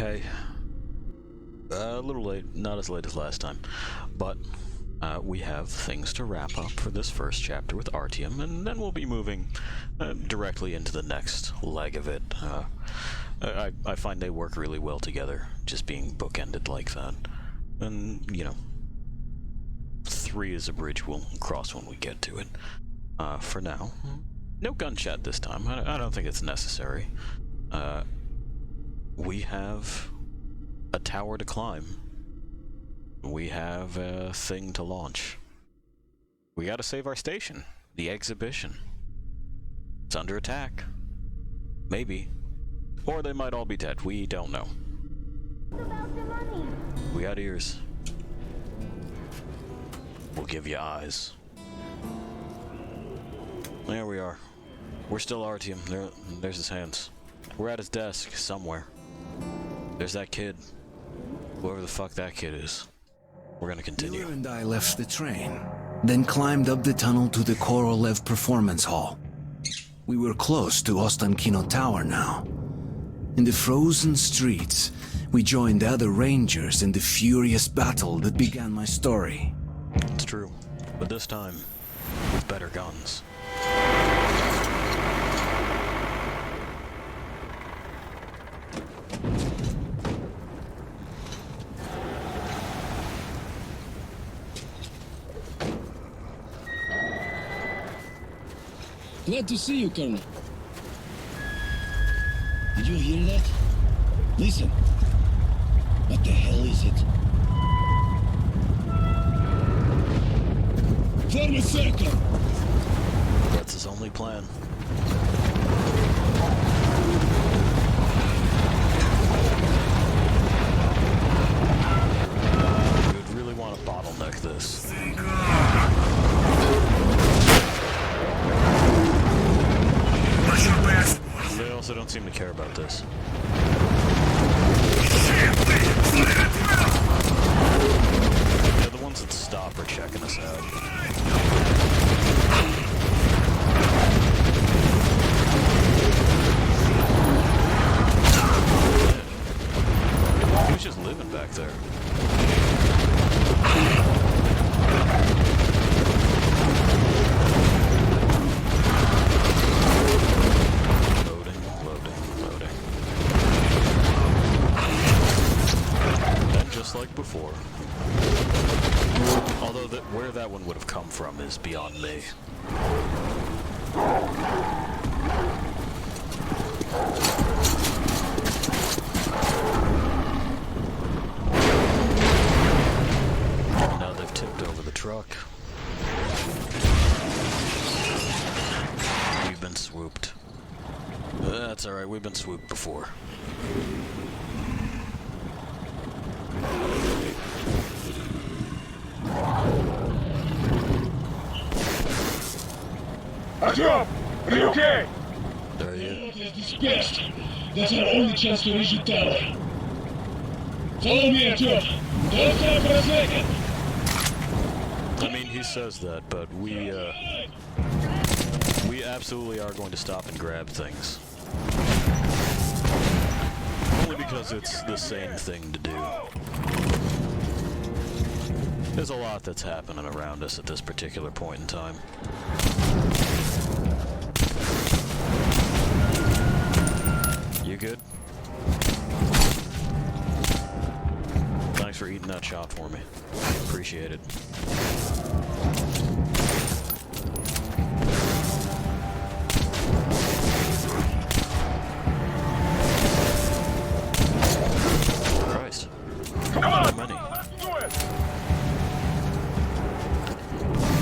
Hey. A little late, not as late as last time, but we have things to wrap up for this first chapter with Artyom, and then we'll be moving directly into the next leg of it. I find they work really well together, just being bookended like that. And, you know, 3 is a bridge we'll cross when we get to it. For now, no gun chat this time. I don't think it's necessary. We have a tower to climb. We have a thing to launch. We gotta save our station. The exhibition. It's under attack. Maybe. Or they might all be dead. We don't know. What about the money? We got ears. We'll give you eyes. There we are. We're still Artyom. There's his hands. We're at his desk, somewhere. There's that kid. Whoever the fuck that kid is. We're gonna continue. You and I left the train, then climbed up the tunnel to the Korolev Performance Hall. We were close to Ostankino Tower now. In the frozen streets, we joined the other rangers in the furious battle that began my story. It's true, but this time, with better guns. Glad to see you, Colonel. Did you hear that? Listen. What the hell is it? Form a circle! That's his only plan. We would really want to bottleneck this. They also don't seem to care about this. Yeah, the ones that stop are checking us out. He was just living back there. Like before. Although where that one would have come from is beyond me. Now they've tipped over the truck. We've been swooped. That's alright, we've been swooped before. Artyom! Are you okay? There he is. Parrot has dispersed. That's our only chance to reach the tower. Follow me, Artyom. Don't stop for a second. I mean, he says that, but we absolutely are going to stop and grab things. Only because it's the sane thing to do. There's a lot that's happening around us at this particular point in time. You good? Thanks for eating that shot for me. Appreciate it. Christ. Come on! How many? Let's do it!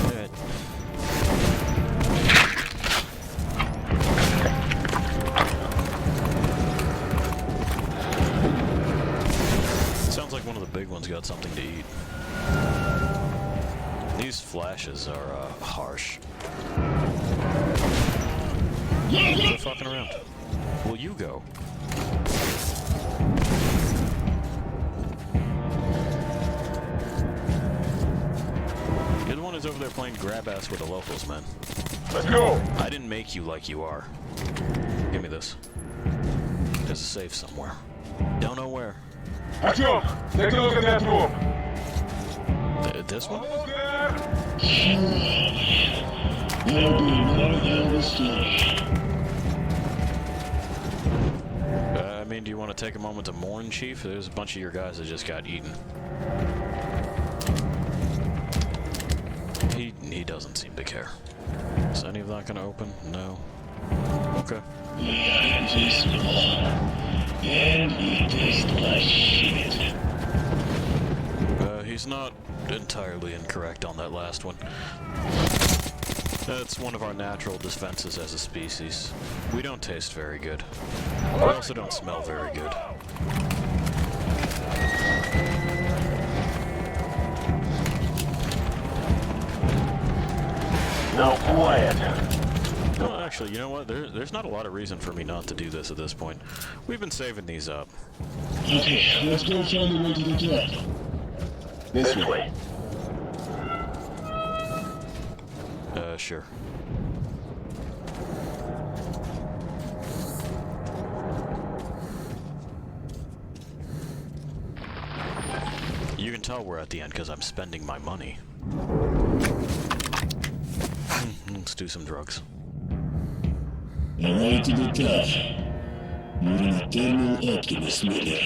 Alright. Sounds like one of the big ones got something to eat. These flashes are, harsh. They're fucking around. Will you go? You're the one who's over there playing grab ass with the locals, man. Let's go! I didn't make you like you are. Give me this. There's a safe somewhere. Don't know where. Артем, take a look at that room. This one? Almost there. That'll be one hell of a story. I mean, do you want to take a moment to mourn, Chief? There's a bunch of your guys that just got eaten. He doesn't seem to care. Is any of that gonna open? No. Okay. Yeah, this small. And he tastes like shit. He's not entirely incorrect on that last one. That's one of our natural defenses as a species. We don't taste very good. We also don't smell very good. Now quiet. Well, actually, you know what? There's not a lot of reason for me not to do this at this point. We've been saving these up. Okay, let's go find the way to the top. This way. Sure. You can tell we're at the end because I'm spending my money. Let's do some drugs. Alright to the top. You're an eternal optimist, Miller.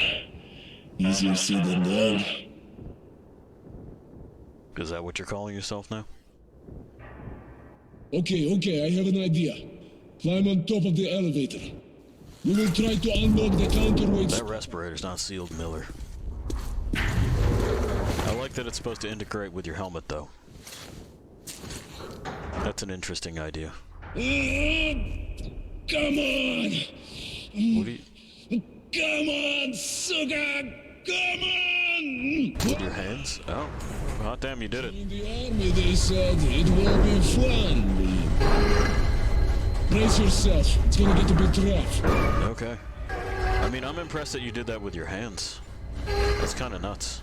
Easier said than done. Is that what you're calling yourself now? Okay, I have an idea. Climb on top of the elevator. We will try to unlock the counterweight. That respirator's not sealed, Miller. I like that it's supposed to integrate with your helmet, though. That's an interesting idea. Come on! What do you... Come on, sugar! Come on! With your hands? Oh. Hot damn, you did it. In the army, they said it will be fun. Brace yourself. It's gonna get a bit rough. Okay. I mean, I'm impressed that you did that with your hands. That's kind of nuts.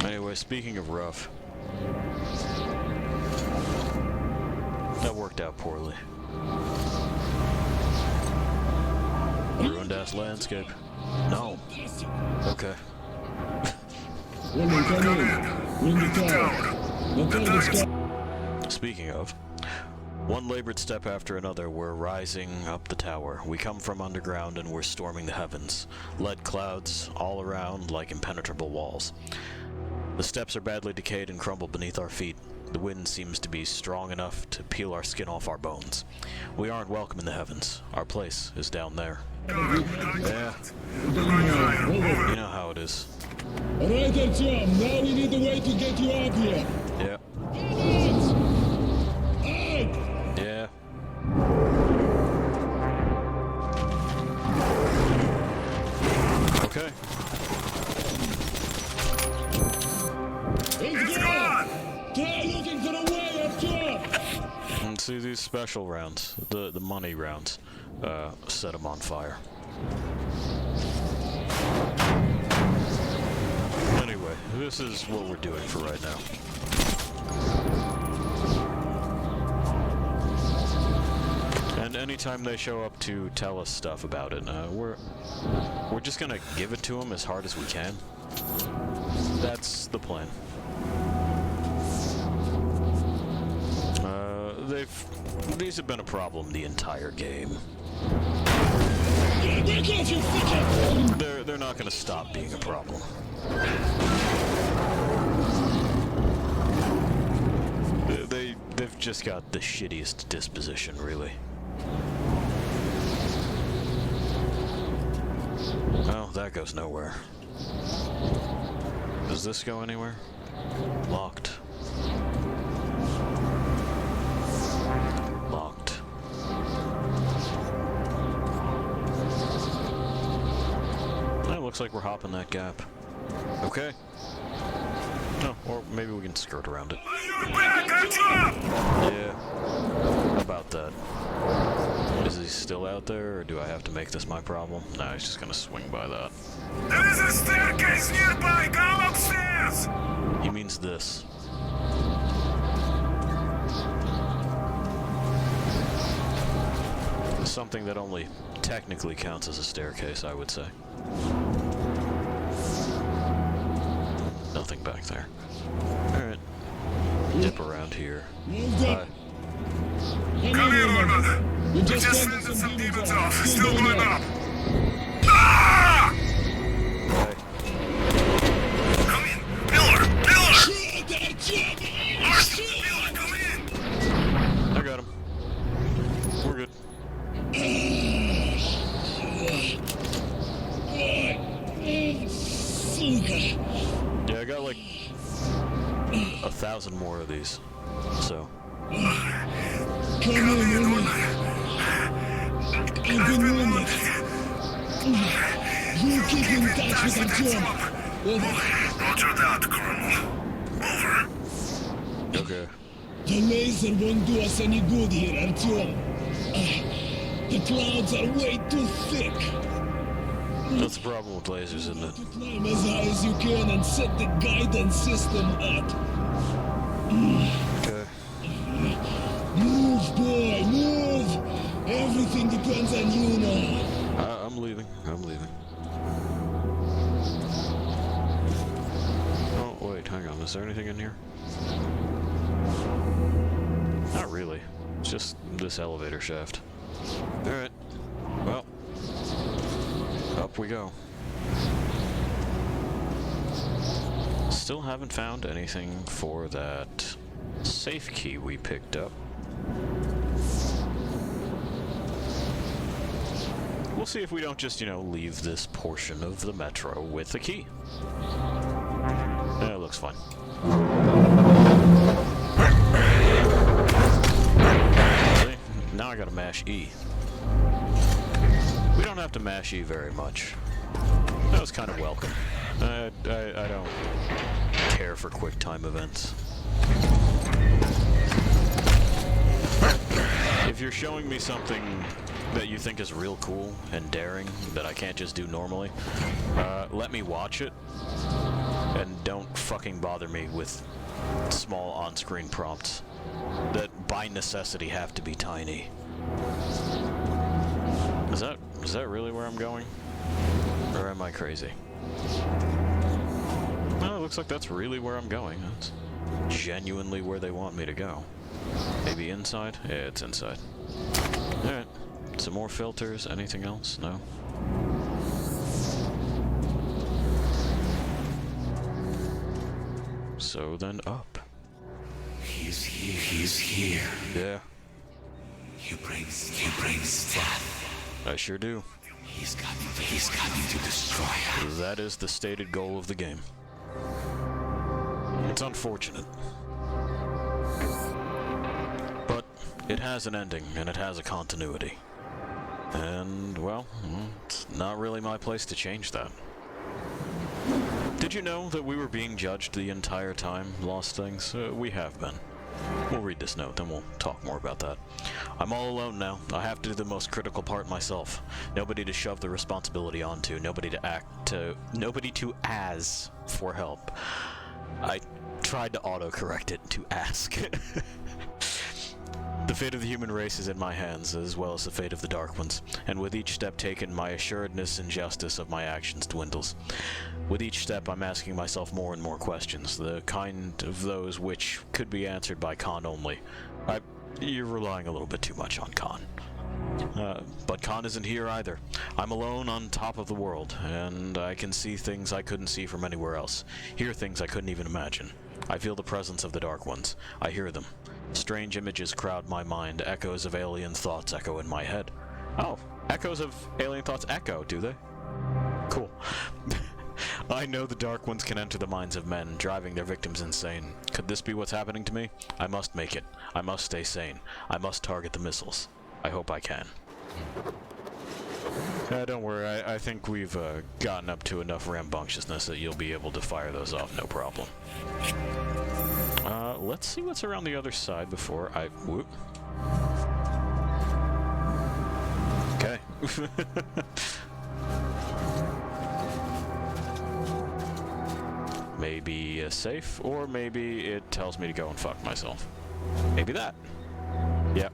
Anyway, speaking of rough, that worked out poorly. Ruined ass landscape. No. Okay. Woman, come in. We're in the tower. The target's got... Speaking of, one labored step after another, we're rising up the tower. We come from underground and we're storming the heavens. Lead clouds all around like impenetrable walls. The steps are badly decayed and crumble beneath our feet. The wind seems to be strong enough to peel our skin off our bones. We aren't welcome in the heavens. Our place is down there. Yeah. You know how it is. Alright, Artyom. Now we need a way to get you up here. Yeah. Out! Yeah. Okay. It's gone! Try looking for a way up top! And see these special rounds, the money rounds, set them on fire. Anyway, this is what we're doing for right now. And anytime they show up to tell us stuff about it, we're just gonna give it to them as hard as we can. That's the plan. These have been a problem the entire game. They're not gonna stop being a problem. They've just got the shittiest disposition, really. Oh, that goes nowhere. Does this go anywhere? Locked. Locked. That looks like we're hopping that gap. Okay. No, or maybe we can skirt around it. Yeah. How about that? Is he still out there, or do I have to make this my problem? No, he's just gonna swing by that. There is a staircase nearby. Go upstairs. He means this. something that only technically counts as a staircase, I would say. Nothing back there. Alright. Dip around here. Come here, Orman. We Just just sending fended some demons demons off. It's Still still going up. up. Ah! Okay. Come in. Pillar! Pillar! Shoot that shit! Arson! Pillar, come in! I got him. We're good. Сука! Yeah, I got like 1,000 more of these. So. Come Come on, in, Orman. Orman. I've been wounded. You keep in touch with Artyom. Over. Roger that, Colonel. Over. Okay. The laser won't do us any good here, Artyom. The clouds are way too thick. That's the problem with lasers, isn't it? To climb as high as you can and set the guidance system up. Okay. Move, boy, move! Everything depends on you now. I'm leaving. I'm leaving. Oh, wait, hang on. Is there anything in here? Not really. It's just this elevator shaft. Alright. Well. Up we go. Still haven't found anything for that safe key we picked up. We'll see if we don't just, leave this portion of the metro with the key. It looks fine. See? Now I gotta mash E. We don't have to mash E very much. That was kind of welcome. I don't care for quick time events. If you're showing me something that you think is real cool and daring that I can't just do normally, let me watch it, and don't fucking bother me with small on-screen prompts that by necessity have to be tiny. Is that really where I'm going? Or am I crazy? No, it looks like that's really where I'm going. That's genuinely where they want me to go. Maybe inside? Yeah, it's inside. Alright. Some more filters. Anything else? No? So then up. He's here. He's here. Yeah, He brings death. I sure do. He's coming to destroy us. That is the stated goal of the game. It's unfortunate. But it has an ending, and it has a continuity. And, well, it's not really my place to change that. Did you know that we were being judged the entire time, Lost Things? We have been. We'll read this note, then we'll talk more about that. I'm all alone now. I have to do the most critical part myself. Nobody to shove the responsibility onto. Nobody to ask for help. I tried to autocorrect it to ask. The fate of the human race is in my hands, as well as the fate of the Dark Ones, and with each step taken, my assuredness and justice of my actions dwindles. With each step, I'm asking myself more and more questions, the kind of those which could be answered by Khan only. You're relying a little bit too much on Khan. But Khan isn't here either. I'm alone on top of the world, and I can see things I couldn't see from anywhere else, hear things I couldn't even imagine. I feel the presence of the Dark Ones. I hear them. Strange images crowd my mind, echoes of alien thoughts echo in my head. Oh, echoes of alien thoughts echo, do they? Cool. I know the Dark Ones can enter the minds of men, driving their victims insane. Could this be what's happening to me? I must make it. I must stay sane. I must target the missiles. I hope I can. Don't worry, I think we've gotten up to enough rambunctiousness that you'll be able to fire those off, no problem. Let's see what's around the other side before I... Whoop. Okay. Maybe safe, or maybe it tells me to go and fuck myself. Maybe that. Yep.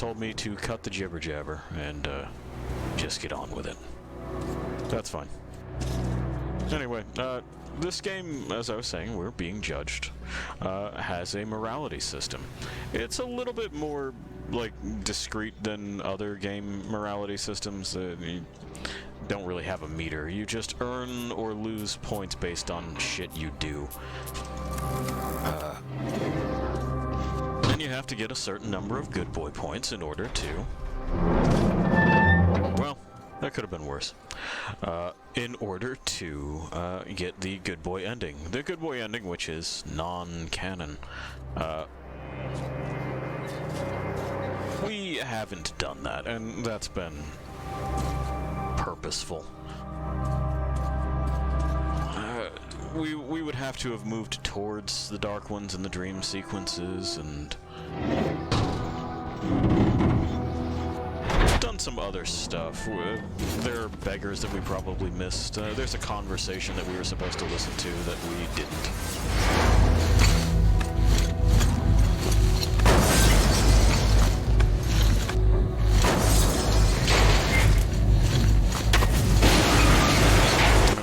told me to cut the jibber jabber and just get on with it. That's fine. Anyway, this game, as I was saying, we're being judged, has a morality system. It's a little bit more, like, discreet than other game morality systems. You don't really have a meter. You just earn or lose points based on shit you do. And you have to get a certain number of good boy points in order to... Well, that could have been worse. In order to get the good boy ending. The good boy ending, which is non-canon. We haven't done that, and that's been purposeful. We would have to have moved towards the Dark Ones and the dream sequences, and done some other stuff. There are beggars that we probably missed. There's a conversation that we were supposed to listen to that we didn't.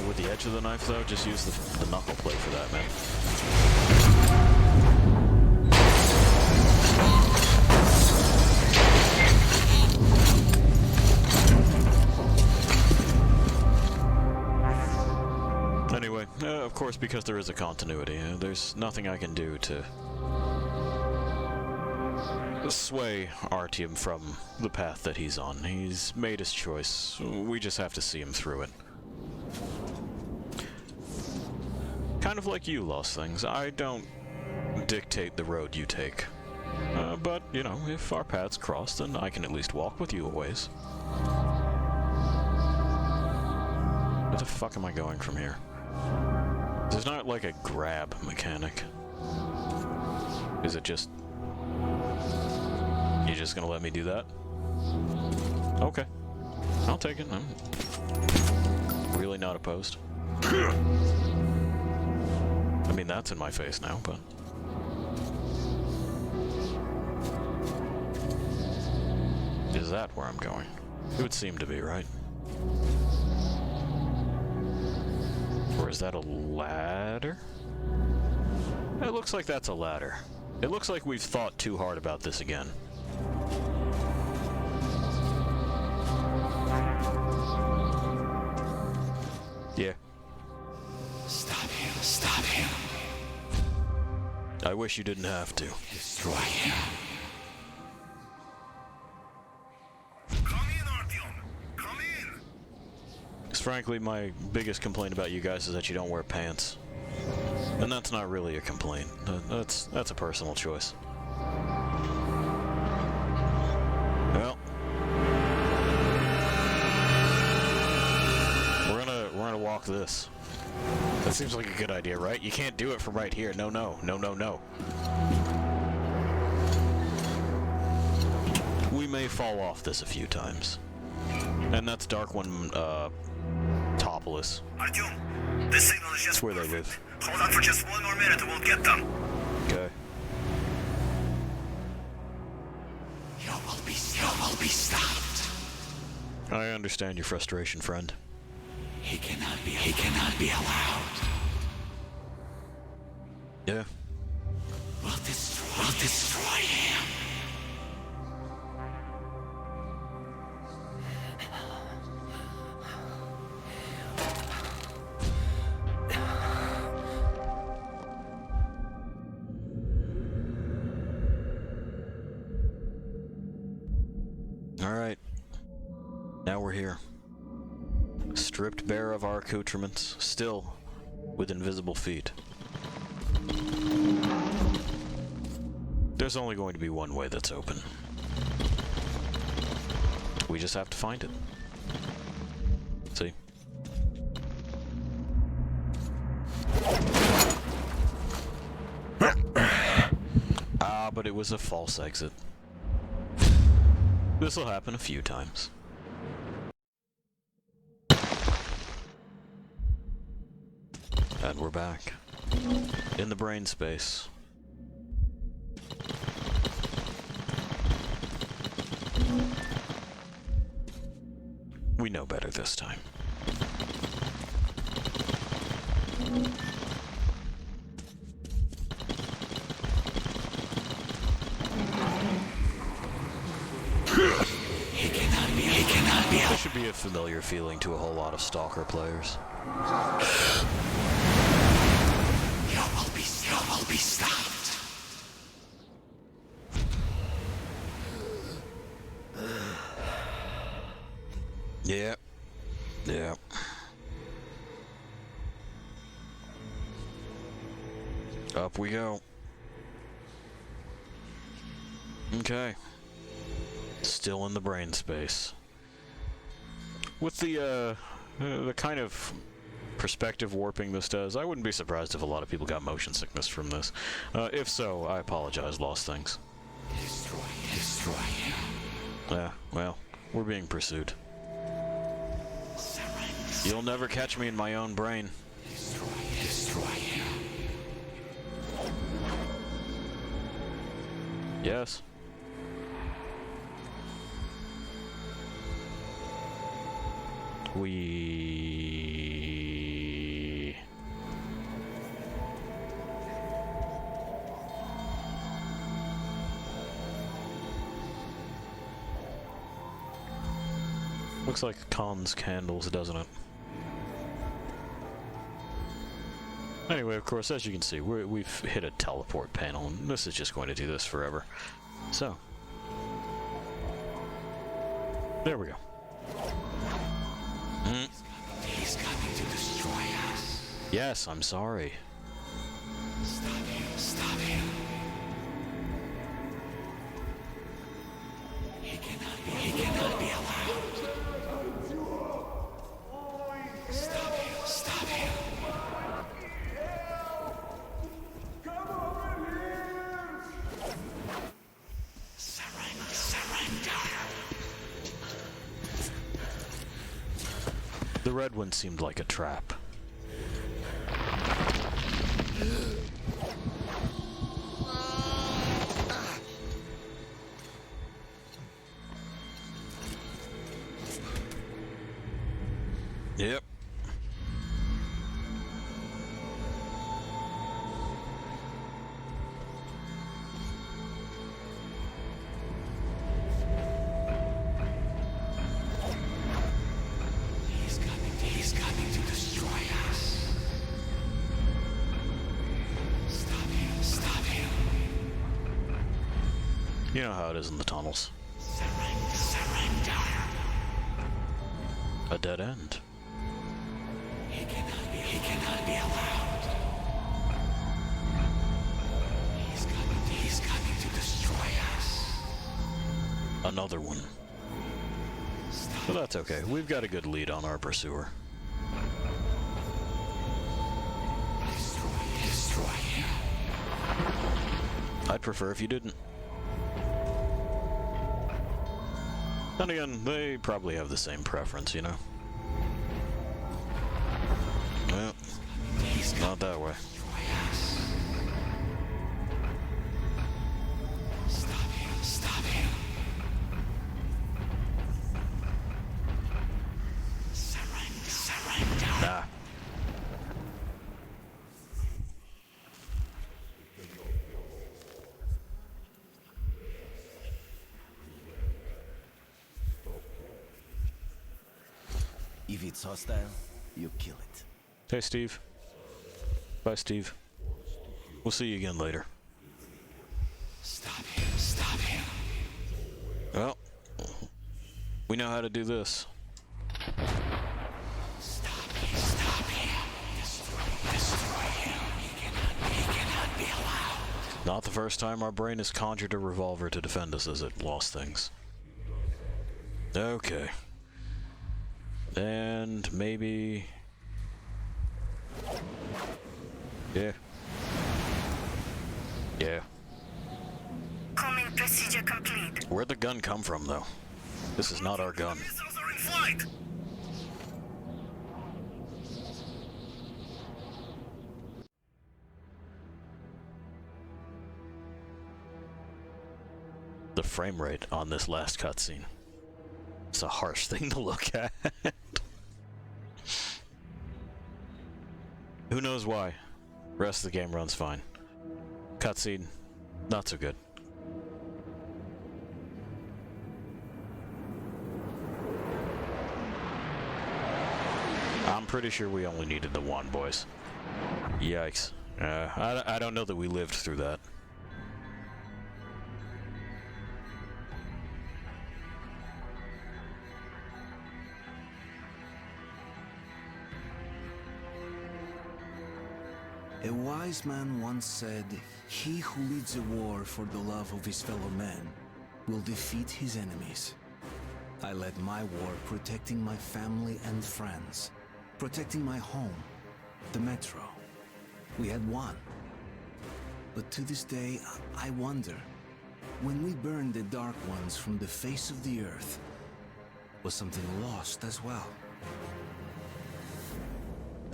With the edge of the knife, though, just use the knuckle plate for that, man. Anyway, of course, because there is a continuity, there's nothing I can do to sway Artyom from the path that he's on. He's made his choice. We just have to see him through it. Kind of like you, Lost Things. I don't dictate the road you take. But, you know, if our paths cross, then I can at least walk with you a ways. Where the fuck am I going from here? There's not like a grab mechanic. Is it just... You're just gonna let me do that? Okay. I'll take it. I'm really not opposed. I mean, that's in my face now, but... Is that where I'm going? It would seem to be, right? Or is that a ladder? It looks like that's a ladder. It looks like we've thought too hard about this again. Yeah. Stop him. Stop him. I wish you didn't have to. Destroy him. Come in, Artyom. Come in. Because frankly, my biggest complaint about you guys is that you don't wear pants. And that's not really a complaint. That's a personal choice. Well, we're gonna walk this. That seems like a good idea, right? You can't do it from right here. No, no, no, no, no. We may fall off this a few times. And that's Dark One, topless. Artyom, this signal is just That's where they perfect. live. Hold on for just one more minute and we'll get them. Okay. You will be stopped. I understand your frustration, friend. He cannot be allowed. Yeah. We'll destroy him. Alright. Now we're here. Stripped bare of our accoutrements, still with invisible feet. There's only going to be one way that's open. We just have to find it. See? But it was a false exit. This'll happen a few times. And we're back. In the brain space. We know better this time. This should be a familiar feeling to a whole lot of Stalker players. You will be stopped. Yeah. Yeah. Up we go. Okay. Still in the brain space. With the kind of perspective warping this does, I wouldn't be surprised if a lot of people got motion sickness from this. If so, I apologize, Lost Things. Destroy him. Yeah, well, we're being pursued. You'll never catch me in my own brain. Destroy him. Yes. We... Looks like Khan's candles, doesn't it? Anyway, of course, as you can see, we've hit a teleport panel, and this is just going to do this forever. So. There we go. He's coming to destroy us. Yes, I'm sorry. Stop him. Stop him. He cannot be allowed. Stop him. Stop him. Surrender. The red one seemed like a trap. Yep. He's coming to destroy us. Stop him. Stop him. You know how it is in the tunnels. Surrender. A dead end. He cannot be allowed. He's coming to destroy us. Another one. But that's okay. We've got a good lead on our pursuer. Destroy him. I'd prefer if you didn't. Then again, they probably have the same preference, you know? Well, not that way. Stop him. Stop him. Surrender. Nah. If it's hostile, you kill it. Hey, Steve. Bye, Steve. We'll see you again later. Stop him. Stop him. Well, we know how to do this. Stop him. Stop him. Destroy him. He cannot be allowed. Not the first time our brain has conjured a revolver to defend us as it lost things. Okay. And maybe... Yeah. Yeah. Coming procedure complete. Where'd the gun come from, though? This is not our gun. Missiles are in flight. The frame rate on this last cutscene. That's a harsh thing to look at. Who knows why? Rest of the game runs fine. Cutscene, not so good. I'm pretty sure we only needed the one, boys. Yikes. I don't know that we lived through that. A wise man once said, "He who leads a war for the love of his fellow men will defeat his enemies." I led my war protecting my family and friends, protecting my home, the metro. We had won. But to this day, I wonder, when we burned the Dark Ones from the face of the earth, was something lost as well?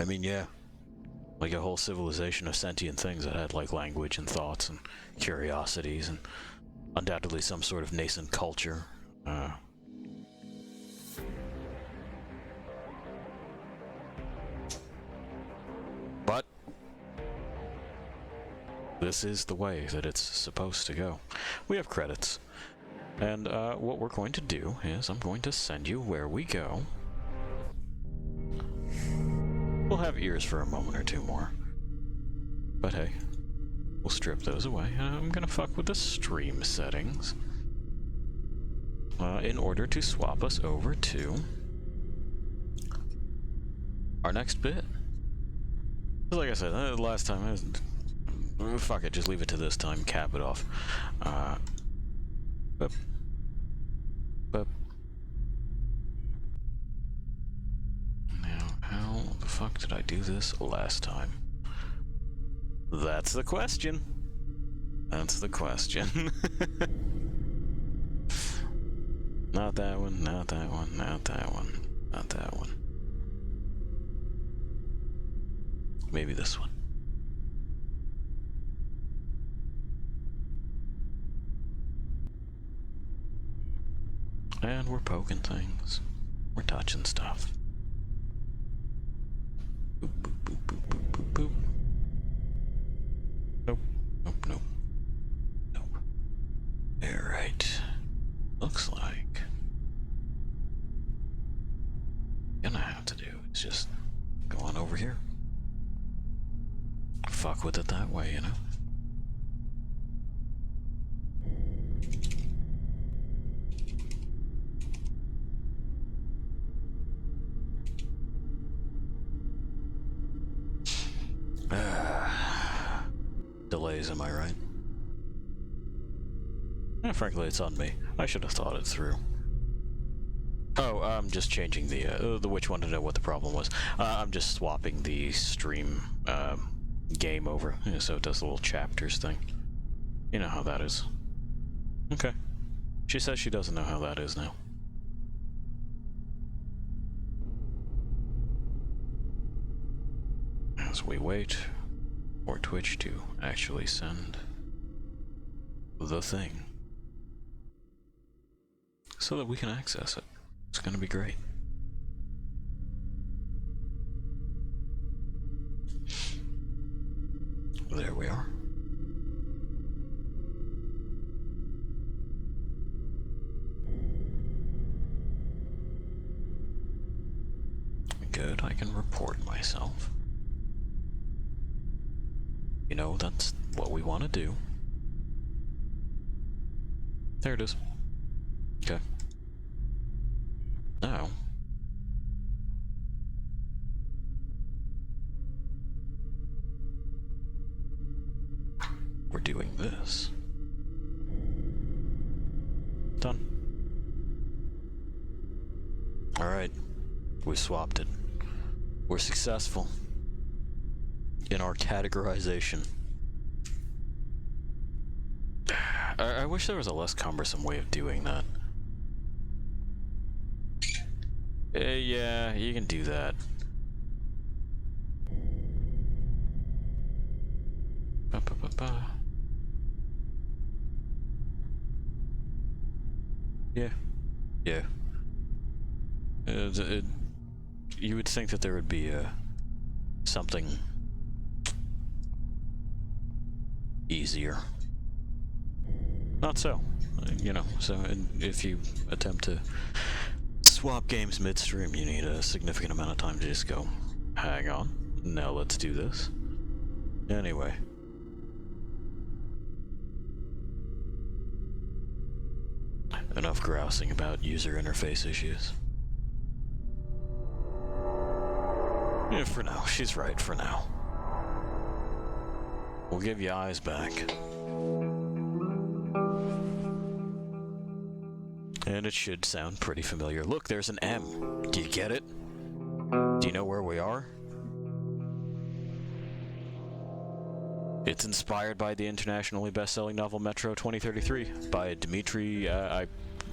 I mean, yeah. Like a whole civilization of sentient things that had like language and thoughts and curiosities and undoubtedly some sort of nascent culture. But this is the way that it's supposed to go. We have credits. And what we're going to do is I'm going to send you where we go. We'll have ears for a moment or two more. But hey, we'll strip those away. I'm gonna fuck with the stream settings in order to swap us over to our next bit. Like I said, last time, fuck it, just leave it to this time, cap it off. But now, how the fuck did I do this last time? That's the question. That's the question. Not that one, not that one, not that one, not that one. Maybe this one. And we're poking things. We're touching stuff. Boop, boop, boop, boop, boop, boop, boop. Nope, nope, nope. Nope. Alright. Looks like gonna have to do is just go on over here. Fuck with it that way, you know? Delays, am I right? Frankly, it's on me. I should have thought it through. Oh, I'm just changing the which one to know what the problem was. I'm just swapping the stream game over, so it does the little chapters thing. You know how that is. Okay. She says she doesn't know how that is now. As we wait for Twitch to actually send the thing so that we can access it. It's gonna be great. There we are. Good, I can report myself. You know, that's what we want to do. There it is. Okay. Now, we're doing this. Done. Alright. We swapped it. We're successful in our categorization. I wish there was a less cumbersome way of doing that. Yeah, you can do that. Yeah. Yeah. You would think that there would be something easier. Not so. So if you attempt to swap games midstream, you need a significant amount of time to just go, hang on, now let's do this. Anyway. Enough grousing about user interface issues. Yeah, for now. She's right, for now. We'll give you eyes back. And it should sound pretty familiar. Look, there's an M. Do you get it? Do you know where we are? It's inspired by the internationally best-selling novel Metro 2033 by Dmitri. I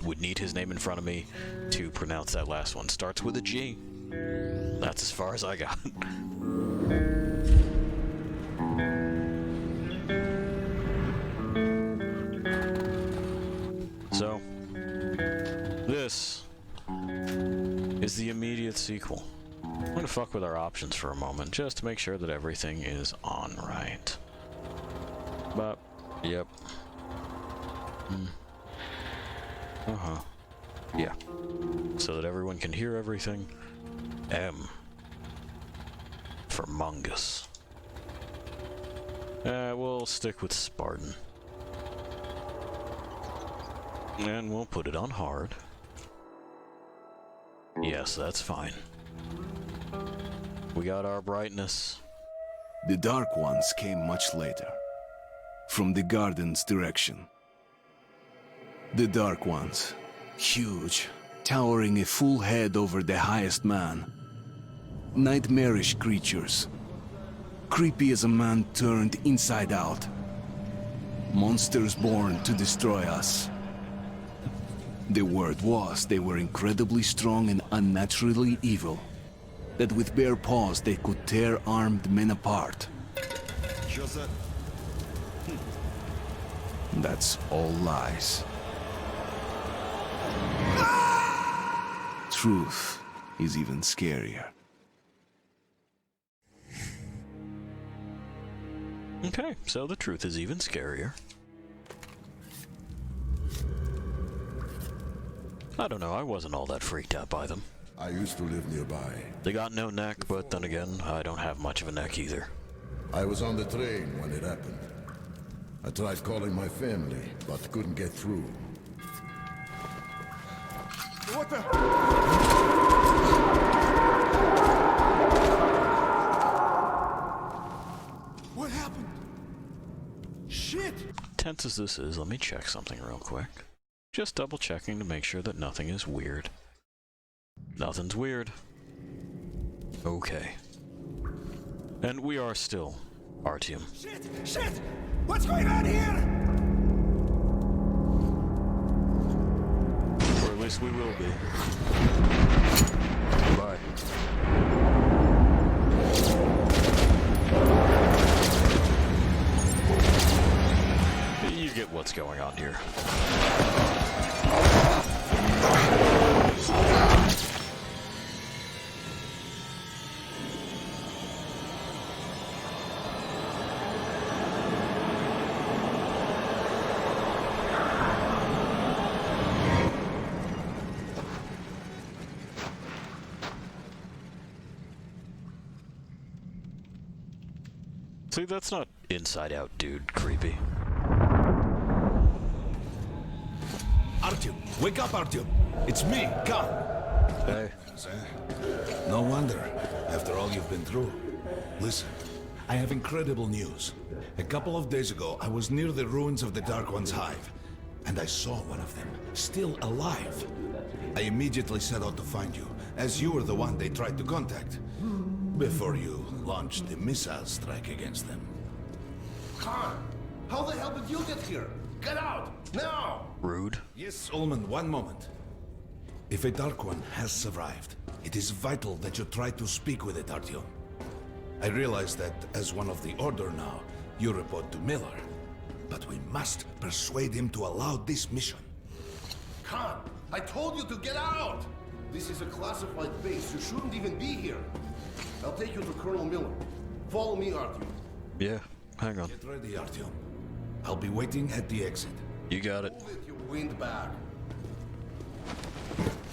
would need his name in front of me to pronounce that last one. Starts with a G. That's as far as I got. So, this is the immediate sequel. I'm gonna fuck with our options for a moment, just to make sure that everything is on right. But, yep. Yeah. So that everyone can hear everything. M. For Mungus. We'll stick with Spartan. And we'll put it on hard. Yes, that's fine. We got our brightness. The Dark Ones came much later, from the garden's direction. The Dark Ones, huge, towering a full head over the highest man. Nightmarish creatures, creepy as a man turned inside out. Monsters born to destroy us. The word was they were incredibly strong and unnaturally evil, that with bare paws they could tear armed men apart. That's all lies. Truth is even scarier. Okay, so the truth is even scarier. I don't know, I wasn't all that freaked out by them. I used to live nearby. They got no neck, but then again, I don't have much of a neck either. I was on the train when it happened. I tried calling my family, but couldn't get through. What the? What happened? Shit! Tense as this is, let me check something real quick. Just double checking to make sure that nothing is weird. Nothing's weird. Okay. And we are still Artyom. Shit! Shit! What's going on here? Or at least we will be. Bye. You get what's going on here. See, that's not inside out, dude. Creepy. Artyom, wake up, Artyom. It's me, Khan. Hey. No wonder, after all you've been through. Listen, I have incredible news. A couple of days ago, I was near the ruins of the Dark One's hive, and I saw one of them, still alive. I immediately set out to find you, as you were the one they tried to contact, before you launched the missile strike against them. Khan, how the hell did you get here? Get out, now! Rude. Yes, Ullman, one moment. If a Dark One has survived, it is vital that you try to speak with it, Artyom. I realize that, as one of the Order now, you report to Miller. But we must persuade him to allow this mission. Khan, I told you to get out! This is a classified base. You shouldn't even be here. I'll take you to Colonel Miller. Follow me, Artyom. Yeah, hang on. Get ready, Artyom. I'll be waiting at the exit. You got it. Move it, you windbag.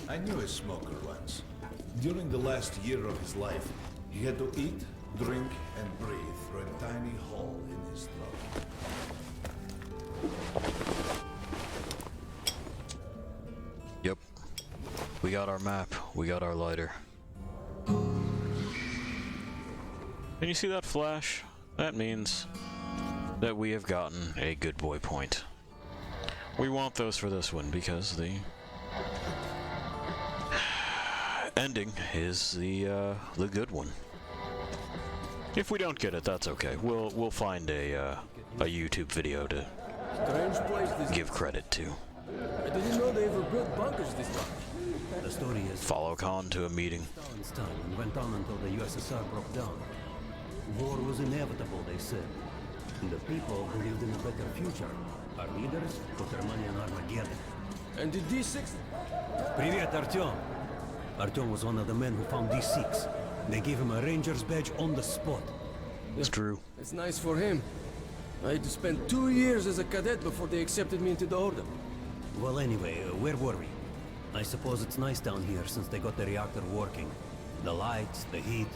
I knew a smoker once. During the last year of his life, he had to eat, drink, and breathe through a tiny hole in his throat. Yep. We got our map. We got our lighter. Can you see that flash? That means that we have gotten a good boy point. We want those for this one because the ending is the good one. If we don't get it, that's okay. We'll find a YouTube video to give credit to. I didn't know they ever built bunkers this time. The story is Follow Khan to a meeting. Stalin's time and went on until the USSR broke down. War was inevitable, they said. And the people believed in a better future. Our leaders put their money on Armageddon. And did D6? Привет, Artyom. Artyom was one of the men who found D6. They gave him a ranger's badge on the spot. It's true. It's nice for him. I had to spend 2 years as a cadet before they accepted me into the order. Well, anyway, where were we? I suppose it's nice down here since they got the reactor working. The lights, the heat.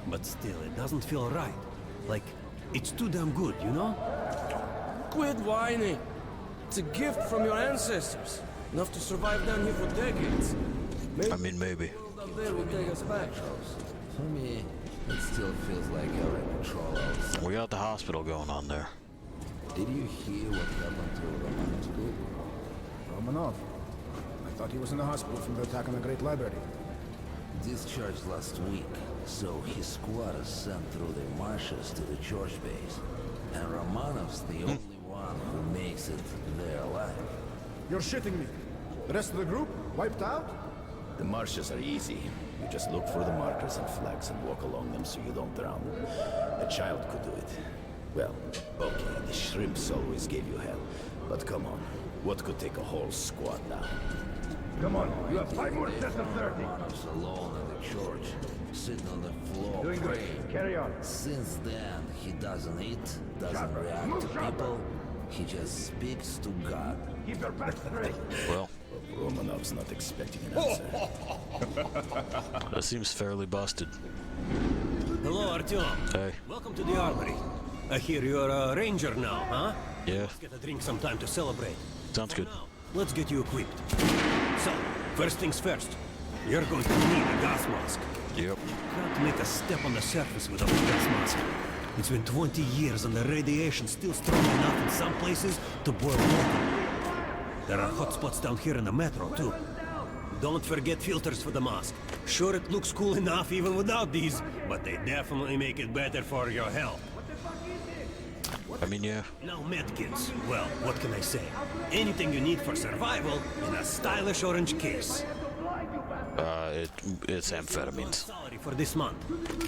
But still, it doesn't feel right. Like, it's too damn good, you know? Quit whining. It's a gift from your ancestors. Enough to survive down here for decades. Maybe. Down there will take us back. For me, it still feels like you're in patrol outside. We got the hospital going on there. Did you hear what happened to Romanov's group? Romanov? I thought he was in the hospital from the attack on the Great Library. Discharged last week, so his squad is sent through the marshes to the church base. And Romanov's the only one who makes it there alive. You're shitting me. The rest of the group? Wiped out? The marshes are easy. You just look for the markers and flags and walk along them so you don't drown. A child could do it. Well, okay, the shrimps always gave you hell. But come on, what could take a whole squad down? Come on, you have 5 more sets of 30. Romanov's alone in the church, sitting on the floor Doing good. praying. Carry on. Since then, he doesn't eat, doesn't react to people. He just speaks to God. Keep your back straight. Well, Romanov's not expecting an answer. that seems fairly busted. Hello, Artyom. Hey. Welcome to the armory. I hear you're a ranger now, huh? Yeah, Let's get a drink sometime to celebrate. sounds good. Now, let's get you equipped. So, first things first. You're going to need a gas mask. Yep. Can't make a step on the surface without a gas mask. It's been 20 years and the radiation's still strong enough in some places to boil water. There are hot spots down here in the metro, too. Don't forget filters for the mask. Sure, it looks cool enough even without these, but they definitely make it better for your health. Yeah. Now medkits. Well, what can I say? Anything you need for survival in a stylish orange case. It's amphetamines. Salary for this month.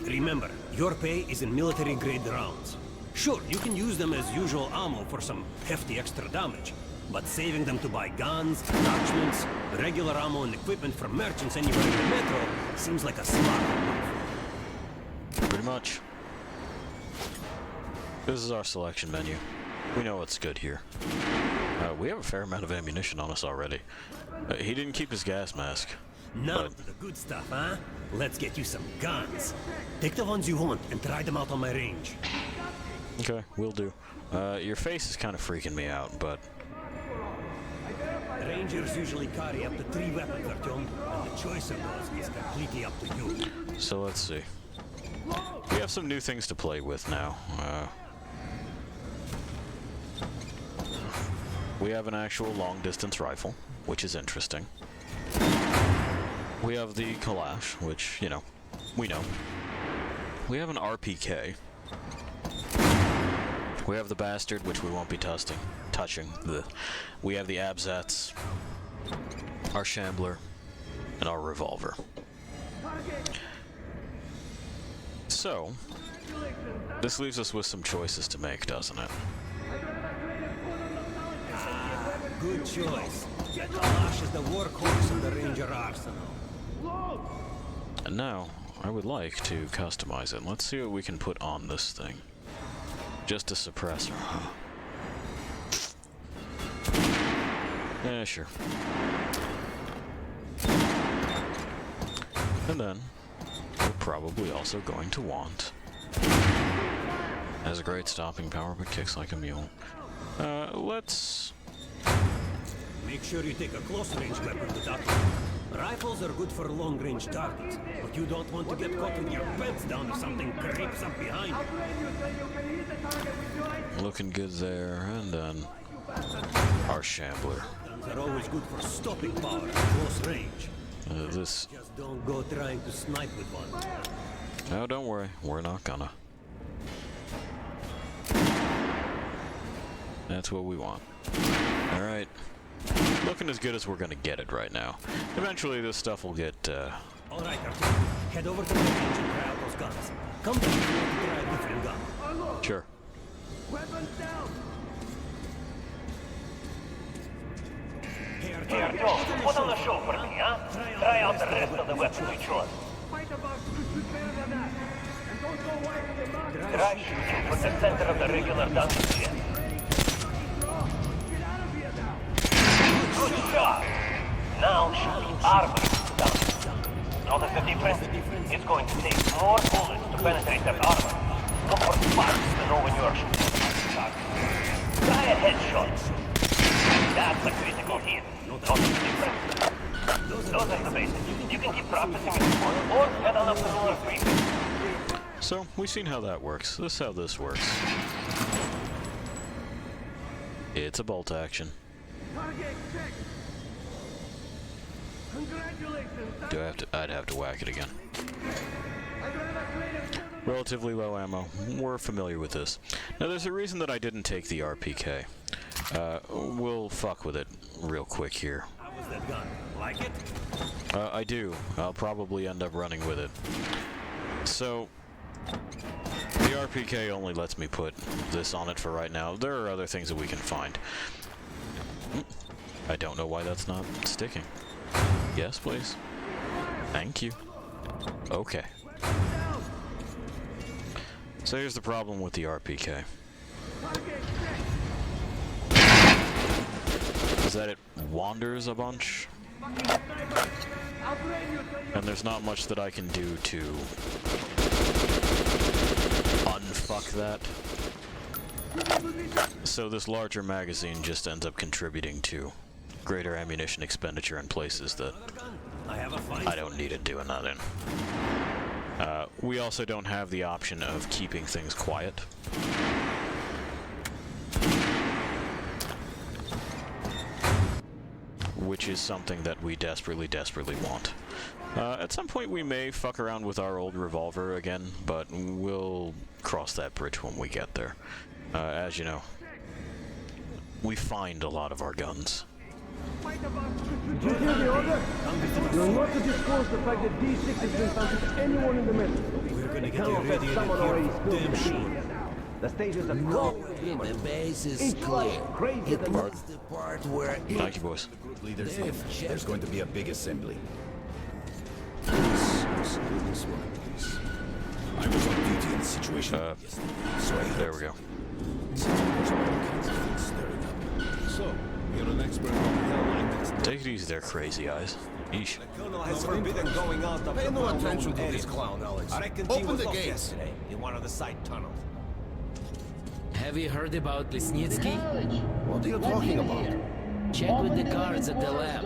Remember, your pay is in military-grade rounds. Sure, you can use them as usual ammo for some hefty extra damage, but saving them to buy guns, attachments, regular ammo and equipment from merchants anywhere in the metro seems like a smart move. Pretty much. This is our selection menu. We know what's good here. We have a fair amount of ammunition on us already. He didn't keep his gas mask. Now to the good stuff, huh? Let's get you some guns. Take the ones you want and try them out on my range. Okay, will do. Your face is kind of freaking me out, but... Rangers usually carry up to 3 weapons, Artyom, and the choice of those is completely up to you. So let's see. We have some new things to play with now. We have an actual long-distance rifle, which is interesting. We have the Kalash, which, you know, we know. We have an RPK. We have the Bastard, which we won't be touching. We have the Abzats, our Shambler, and our Revolver. So, this leaves us with some choices to make, doesn't it? Good choice. Kalash is the workhorse in the Ranger arsenal. And now, I would like to customize it. Let's see what we can put on this thing. Just a suppressor, huh? Yeah, sure. And then, we're probably also going to want... Has a great stopping power, but kicks like a mule. Let's... Make sure you take a close-range weapon with that. Rifles are good for long-range targets, but you don't want to get caught with your pants down if something creeps up behind you. Looking good there, and then... Our Shambler. Guns are always good for stopping power at close range. This... Just don't go trying to snipe with one. No, don't worry. We're not gonna. That's what we want. Alright. Looking as good as we're gonna get it right now. Eventually this stuff will get, Alright, Arthur. Head over to the range and try out those guns. Come back if you want to try a different gun. Sure. Weapons down! Hey, Artyom, put on the show for me, huh? Try out the rest of the weapons we chose. Try shooting for the center of the regular dungeon chest. Good job! Now shoot armor down. Notice the difference? It's going to take more bullets to penetrate that armor. Look for sparks to know when you are shooting. Try a headshot. That's a critical hit. Notice the difference? Those are the basics. You can keep practicing it or head on up to Miller 3. So, we've seen how that works. This is how this works. It's a bolt action. Do I have to? I'd have to whack it again. Relatively low ammo. We're familiar with this. Now, there's a reason that I didn't take the RPK. We'll fuck with it real quick here. How was that gun? Like it? I do. I'll probably end up running with it. So, the RPK only lets me put this on it for right now. There are other things that we can find. I don't know why that's not sticking. Yes, please. Thank you. Okay. So here's the problem with the RPK. Is that it wanders a bunch? And there's not much that I can do to unfuck that. So this larger magazine just ends up contributing to greater ammunition expenditure in places that I don't need it doing that in. We also don't have the option of keeping things quiet. Which is something that we desperately, desperately want. At some point we may fuck around with our old revolver again, but we'll cross that bridge when we get there. As you know, we find a lot of our guns. Did you hear the order? You're not to disclose the fact that D6 has been found to anyone in the middle. We're gonna get irradiated here, damn sure. The stages are closed. The base is clear. It was the part where... Thank you, boys. Group leaders, there's going to be a big assembly. I was on duty in the situation yesterday, so there we go. So, you're an expert on the hell line that's... Take it easy there, crazy eyes. Yeesh. The colonel has forbidden going out of Pay the no brown attention room to area. this clown, Alex. I reckon he Open was the lost gates. yesterday in one of the side tunnels. Have you heard about Lesnitsky? What are you talking about? Check with the guards at the lab.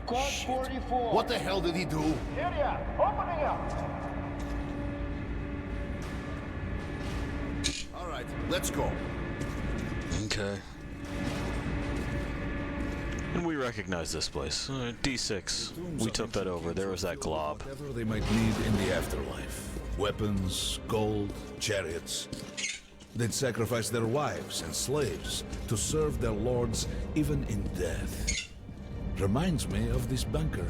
Code 44. What the hell did he do? Area, opening up. All right, let's go. Okay. And we recognize this place. D6. We took that over. There was that glob. Whatever they might need in the afterlife. Weapons, gold, chariots. They'd sacrifice their wives and slaves to serve their lords even in death. Reminds me of this bunker.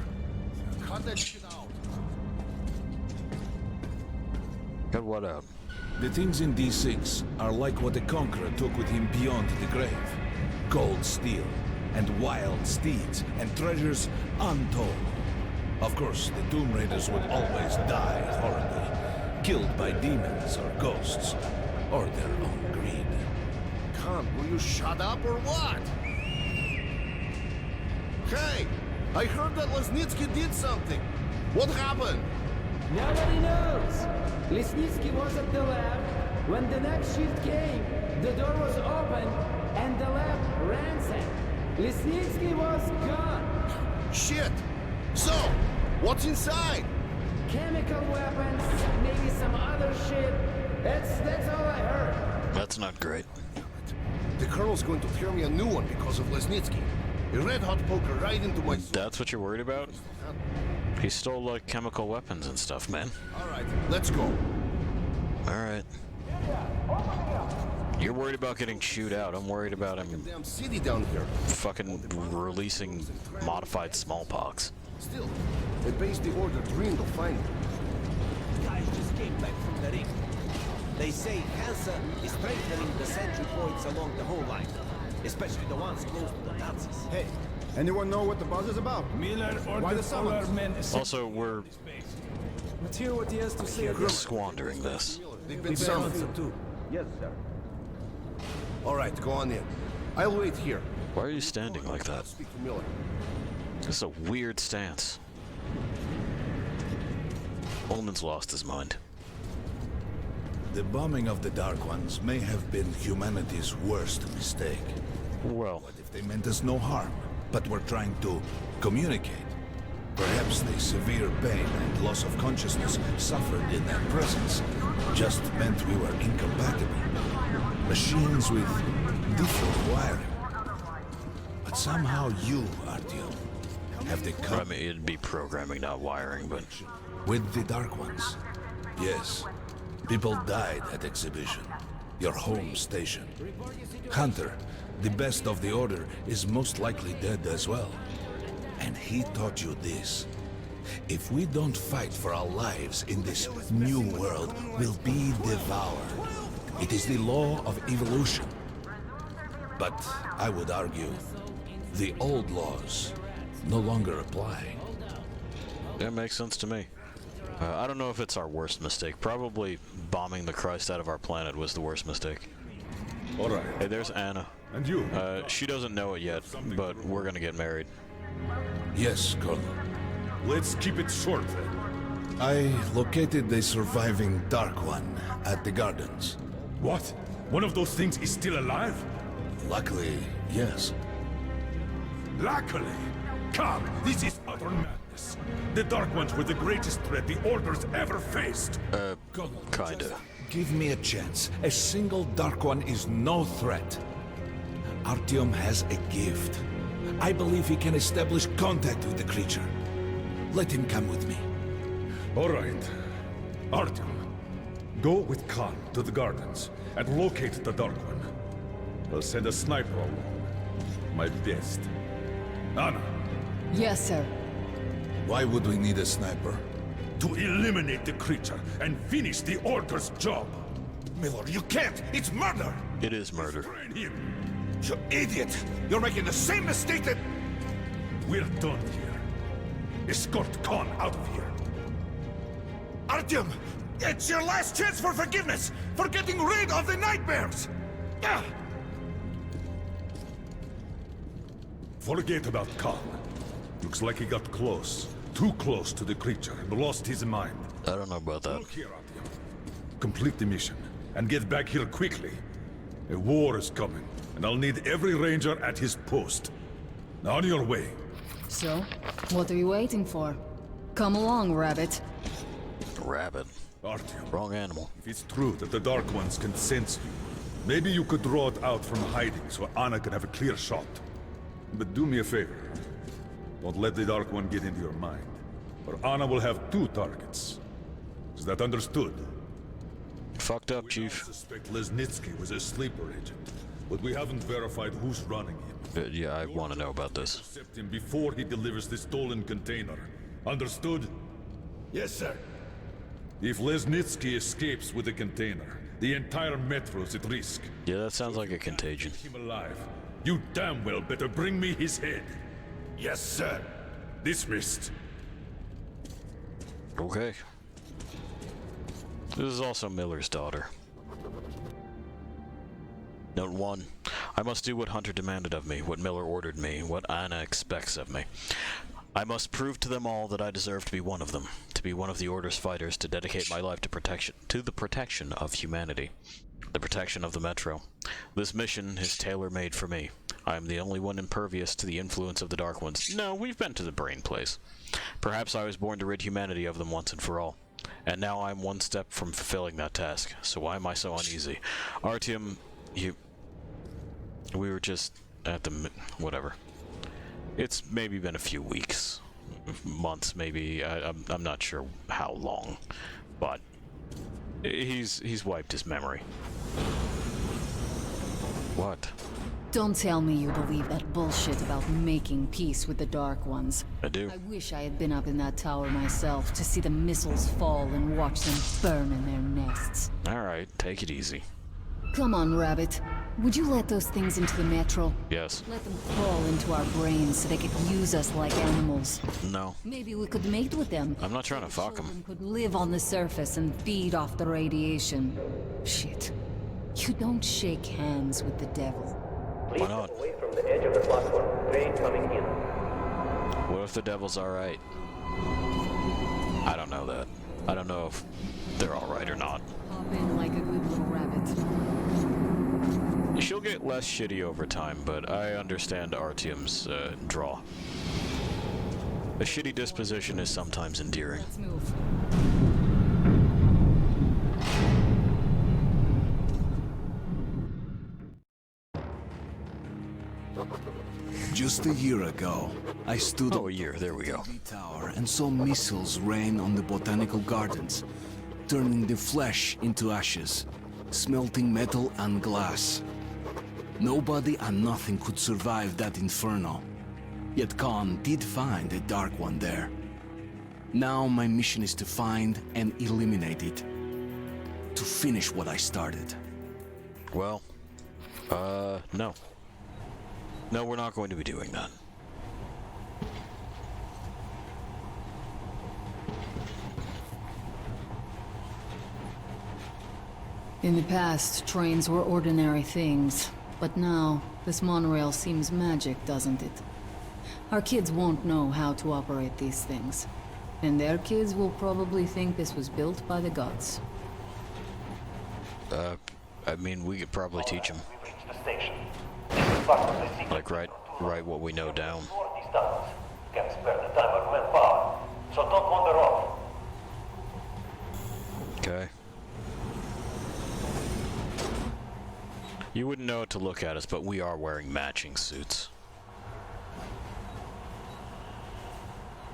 Cut that shit out. Cut what up? The things in D6 are like what the Conqueror took with him beyond the grave. Gold steel, and wild steeds, and treasures untold. Of course, the Tomb Raiders would always die horribly, killed by demons or ghosts, or their own greed. Khan, will you shut up or what? Hey! I heard that Lesnitsky did something. What happened? Nobody knows. Lesnitsky was at the lab. When the next shift came, the door was open and the lab ransacked. Lesnitsky was gone. Shit! So, what's inside? Chemical weapons, maybe some other shit. That's all I heard. That's not great. The Colonel's going to tear me a new one because of Lesnitsky. A red-hot poker right into my... That's what you're worried about? He stole, like, chemical weapons and stuff, man. Alright, let's go. Alright. You're worried about getting chewed out. I'm worried about him... Damn city down here. Fucking releasing modified smallpox. Still, they based the order dream to find me. Guys just came back from the ring. They say Hansa is strengthening the sentry points along the whole line, especially the ones close to the Nazis. Hey, anyone know what the buzz is about? Miller Why the summons? Also, we're Let's hear what he has to say. squandering this. They've been summoned too. Yes, sir. Alright, go on in. I'll wait here. Why are you standing like that? Speak to Miller. This is a weird stance. Ullman's lost his mind. The bombing of the Dark Ones may have been humanity's worst mistake. Well, What if they meant us no harm, but were trying to communicate? Perhaps the severe pain and loss of consciousness suffered in their presence just meant we were incompatible. Machines with different wiring. But somehow you, Artyom, have the I mean, it'd be programming, not wiring, but... with the Dark Ones. Yes. People died at exhibition. Your home station. Hunter, the best of the Order, is most likely dead as well. And he taught you this. If we don't fight for our lives in this new world, we'll be devoured. It is the law of evolution. But I would argue, the old laws no longer apply. That makes sense to me. I don't know if it's our worst mistake. Probably bombing the Christ out of our planet was the worst mistake. Alright. Hey, there's Anna. And you? She doesn't know it yet, but we're gonna get married. Yes, Colonel. Let's keep it short then. I located the surviving Dark One at the gardens. What? One of those things is still alive? Luckily, yes. Luckily? Come, this is utter madness. The Dark Ones were the greatest threat the Order's ever faced. Kinda. Give me a chance. A single Dark One is no threat. Artyom has a gift. I believe he can establish contact with the creature. Let him come with me. All right. Artyom, go with Khan to the gardens and locate the Dark One. I'll send a sniper along. My best. Anna. Yes, sir. Why would we need a sniper? To eliminate the creature and finish the Order's job. Miller, you can't! It's murder! It is murder. Train him. You idiot! You're making the same mistake that... We're done here. Escort Khan out of here. Artyom! It's your last chance for forgiveness! For getting rid of the nightmares! Ah! Forget about Khan. Looks like he got close. Too close to the creature and lost his mind. I don't know about that. Look here, Artyom. Complete the mission and get back here quickly. A war is coming, and I'll need every ranger at his post. Now on your way. So, what are you waiting for? Come along, Rabbit. Rabbit. Artyom. Wrong animal. If it's true that the Dark Ones can sense you, maybe you could draw it out from hiding so Anna can have a clear shot. But do me a favor. Don't let the Dark One get into your mind, or Anna will have 2 targets. Is that understood? Fucked up, Chief. I suspect Lesnitsky was a sleeper agent, but we haven't verified who's running him. Yeah, I want to know about this. Intercept him before he delivers the stolen container. Understood? Yes, sir. If Lesnitsky escapes with the container, the entire metro's at risk. Yeah, that sounds like a contagion. Keep him alive. You damn well better bring me his head. Yes, sir. Dismissed. Okay. This is also Miller's daughter. Note 1. I must do what Hunter demanded of me, what Miller ordered me, what Anna expects of me. I must prove to them all that I deserve to be one of them, to be one of the Order's fighters, to dedicate my life to the protection of humanity, the protection of the Metro. This mission is tailor-made for me. I am the only one impervious to the influence of the Dark Ones. No, we've been to the Brain Place. Perhaps I was born to rid humanity of them once and for all. And now I'm one step from fulfilling that task. So why am I so uneasy? Artyom, we were just at the... whatever. It's maybe been a few weeks. Months, maybe. I'm not sure how long. But he's wiped his memory. What? Don't tell me you believe that bullshit about making peace with the Dark Ones. I do. I wish I had been up in that tower myself to see the missiles fall and watch them burn in their nests. Alright, take it easy. Come on, Rabbit. Would you let those things into the Metro? Yes. Let them crawl into our brains so they could use us like animals. No. Maybe we could mate with them. I'm not trying to fuck them. Could live on the surface and feed off the radiation. Shit. You don't shake hands with the devil. Why not? Away from the edge of the platform. Train coming in. What if the devil's alright? I don't know that. I don't know if they're alright or not. Hop in like a good little rabbit. She'll get less shitty over time, but I understand Artyom's draw. A shitty disposition is sometimes endearing. Let's move. Just a year ago, I stood on the tower and saw missiles rain on the botanical gardens, turning the flesh into ashes, smelting metal and glass. Nobody and nothing could survive that inferno. Yet Khan did find a Dark One there. Now my mission is to find and eliminate it. To finish what I started. Well, no. No, we're not going to be doing that. In the past, trains were ordinary things. But now, this monorail seems magic, doesn't it? Our kids won't know how to operate these things. And their kids will probably think this was built by the gods. I mean, we could probably teach them. We've reached the station. Like, write what we know down. These tunnels can spare the time or manpower, so don't wander off. Okay. You wouldn't know it to look at us, but we are wearing matching suits.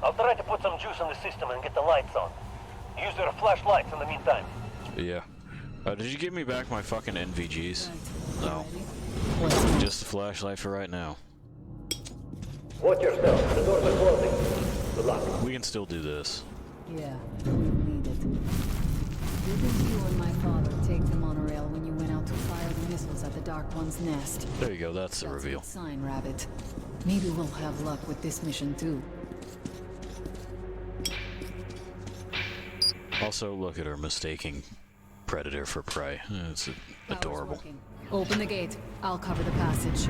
I'll try to put some juice in the system and get the lights on. Use their flashlights in the meantime. Yeah. Did you give me back my fucking NVGs? No. Just the flashlight for right now. Watch yourself. The doors are closing. Good luck. We can still do this. Yeah, we need it. Didn't you and my father take the monorail when you went out to fire the missiles at the Dark One's nest? There you go, that's the reveal. A good sign, Rabbit. Maybe we'll have luck with this mission too. Also, look at her mistaking predator for prey. It's adorable. Open the gate. I'll cover the passage.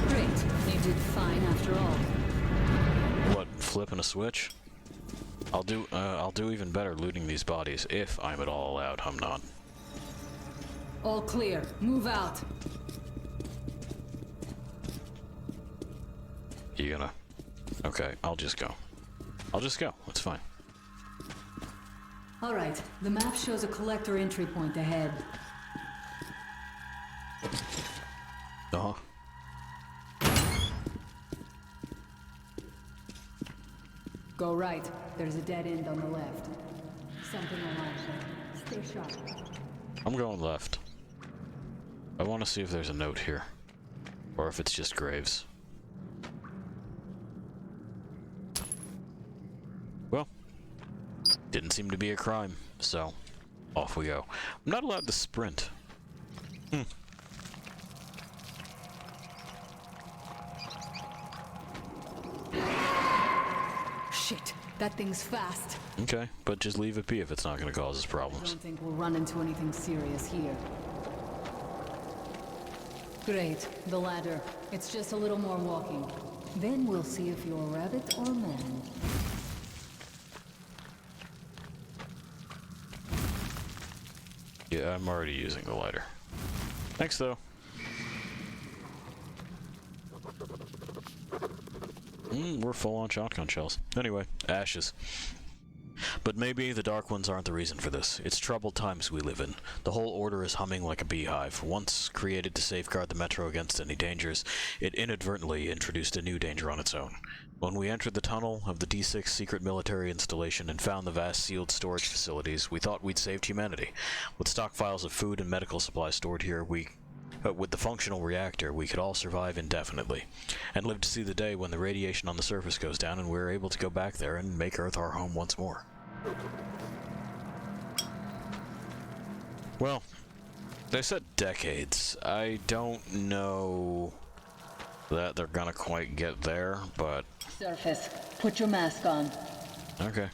Great. You did fine after all. What, flipping a switch? I'll do even better looting these bodies, if I'm at all allowed. I'm not. All clear. Move out. You gonna... Okay, I'll just go. I'll just go. It's fine. All right. The map shows a collector entry point ahead. Uh-huh. Go right. There's a dead end on the left. Something along there. Stay sharp. I'm going left. I want to see if there's a note here. Or if it's just graves. Well, didn't seem to be a crime, so off we go. I'm not allowed to sprint. Shit. That thing's fast. Okay, but just leave it be if it's not going to cause us I problems. don't think we'll run into anything serious here. Great, the ladder. It's just a little more walking. Then we'll see if you're rabbit or man. Yeah, I'm already using the lighter. Thanks, though. We're full on shotgun shells. Anyway, ashes. But maybe the Dark Ones aren't the reason for this. It's troubled times we live in. The whole order is humming like a beehive. Once created to safeguard the Metro against any dangers, it inadvertently introduced a new danger on its own. When we entered the tunnel of the D6 secret military installation and found the vast sealed storage facilities, we thought we'd saved humanity. With stockpiles of food and medical supplies stored here, with the functional reactor, we could all survive indefinitely, and live to see the day when the radiation on the surface goes down and we're able to go back there and make Earth our home once more. Well, they said decades. I don't know that they're gonna quite get there, but... Surface, put your mask on. Okay.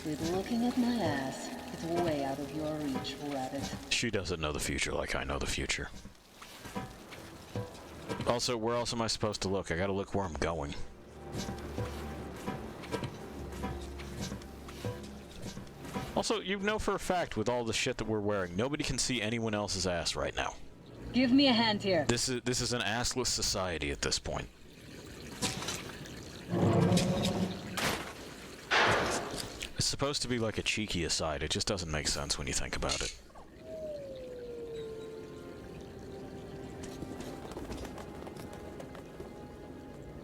Quit looking at my ass. It's way out of your reach, rabbit. She doesn't know the future like I know the future. Also, where else am I supposed to look? I gotta look where I'm going. Also, you know for a fact with all the shit that we're wearing, nobody can see anyone else's ass right now. Give me a hand here. This is an assless society at this point. It's supposed to be like a cheeky aside. It just doesn't make sense when you think about it.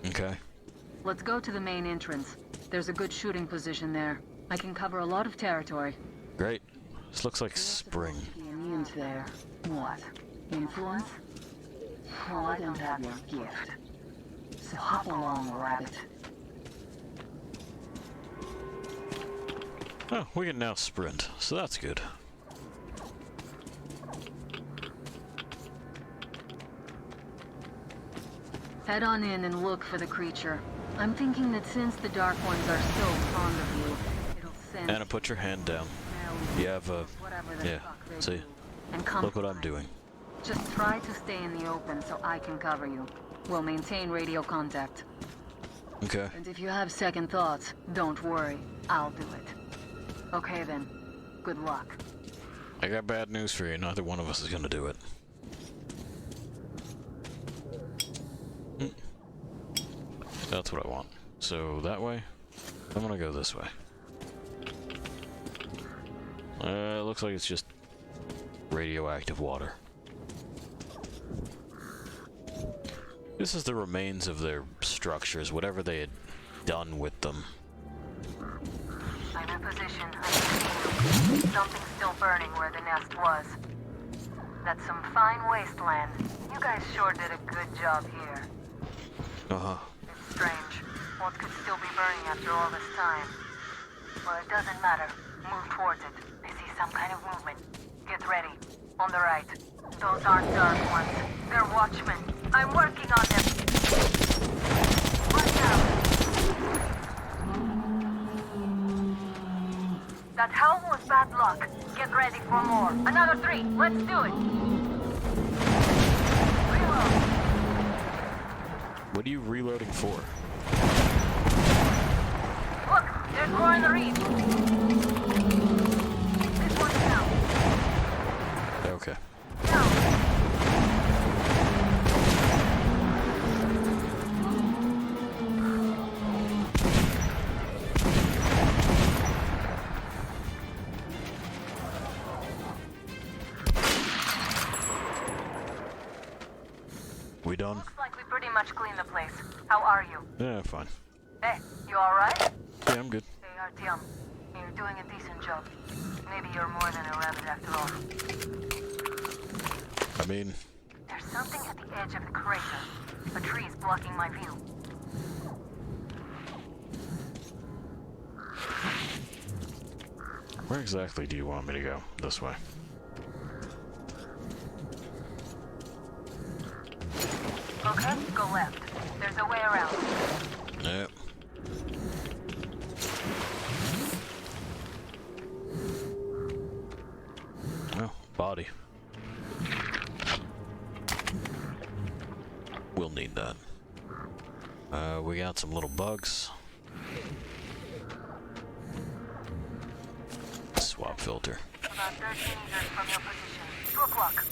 Okay. Let's go to the main entrance. There's a good shooting position there. I can cover a lot of territory. Great. This looks like spring. Immune's there. What? Influence? Well, I don't have your gift. So hop along, rabbit. Oh, we can now sprint, so that's good. Head on in and look for the creature. I'm thinking that since the Dark Ones are so fond of you, it'll send... Anna, put your hand down. You have a... Yeah, see? Look what I'm doing. Just try to stay in the open so I can cover you. We'll maintain radio contact. Okay. And if you have second thoughts, don't worry. I'll do it. Okay then. Good luck. I got bad news for you. Neither one of us is gonna do it. That's what I want. So that way, I'm gonna go this way. It looks like it's just radioactive water. This is the remains of their structures, whatever they had done with them. I'm in position. Something's still burning where the nest was. That's some fine wasteland. You guys sure did a good job here. Uh-huh. It's strange. What could still be burning after all this time? Well, it doesn't matter. Move towards it. I see some kind of movement. Get ready. On the right. Those aren't Dark Ones. They're watchmen. I'm working on them. Watch out. That helm was bad luck. Get ready for more. Another 3. Let's do it. Reload. What are you reloading for? Look, there's more in the reef. This one's down. Okay. We done? Looks like we pretty much cleaned the place. How are you? Yeah, fine. Hey, you alright? Yeah, I'm good. Hey, Artyom. You're doing a decent job. Maybe you're more than a rabbit after all. I mean... There's something at the edge of the crater. A tree's blocking my view. Where exactly do you want me to go? This way. a way around. Yep. Oh, body. We'll need that. We got some little bugs. Swap filter. About 13 meters from your position. 2 o'clock.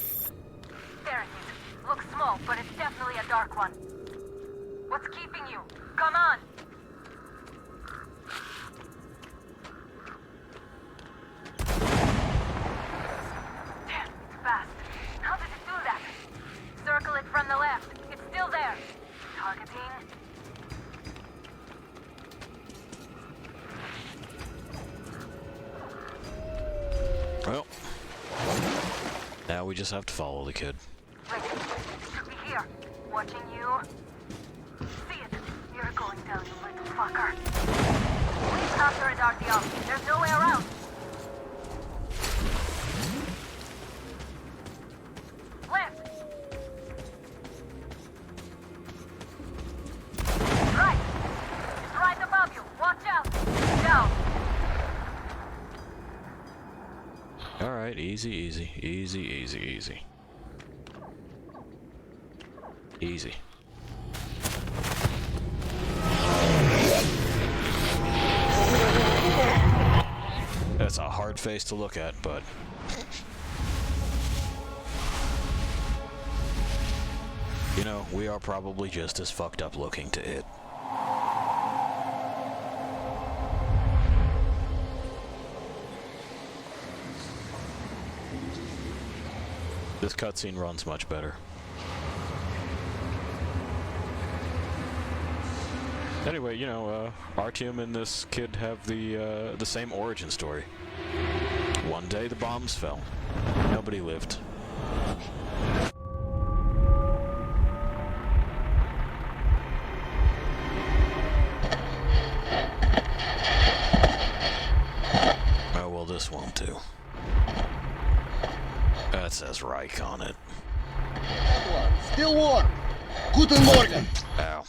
There it is. Looks small, but it's definitely a dark one. What's keeping you? Come on! Damn, it's fast. How did it do that? Circle it from the left. It's still there. Targeting. Well, now we just have to follow the kid. Wait, it should be here. Watching you. See it. You're going down, you little fucker. Leave after it, Artyom. There's no way around. Left. Right. It's right above you. Watch out. Down. Alright, easy, easy, easy, easy, easy. Easy. That's a hard face to look at, but... You know, we are probably just as fucked up looking to it. This cutscene runs much better. Anyway, you know, Artyom and this kid have the same origin story. One day the bombs fell. Nobody lived. Oh, well, this won't do. That says Reich on it. Still warm. Guten Morgen. Ow.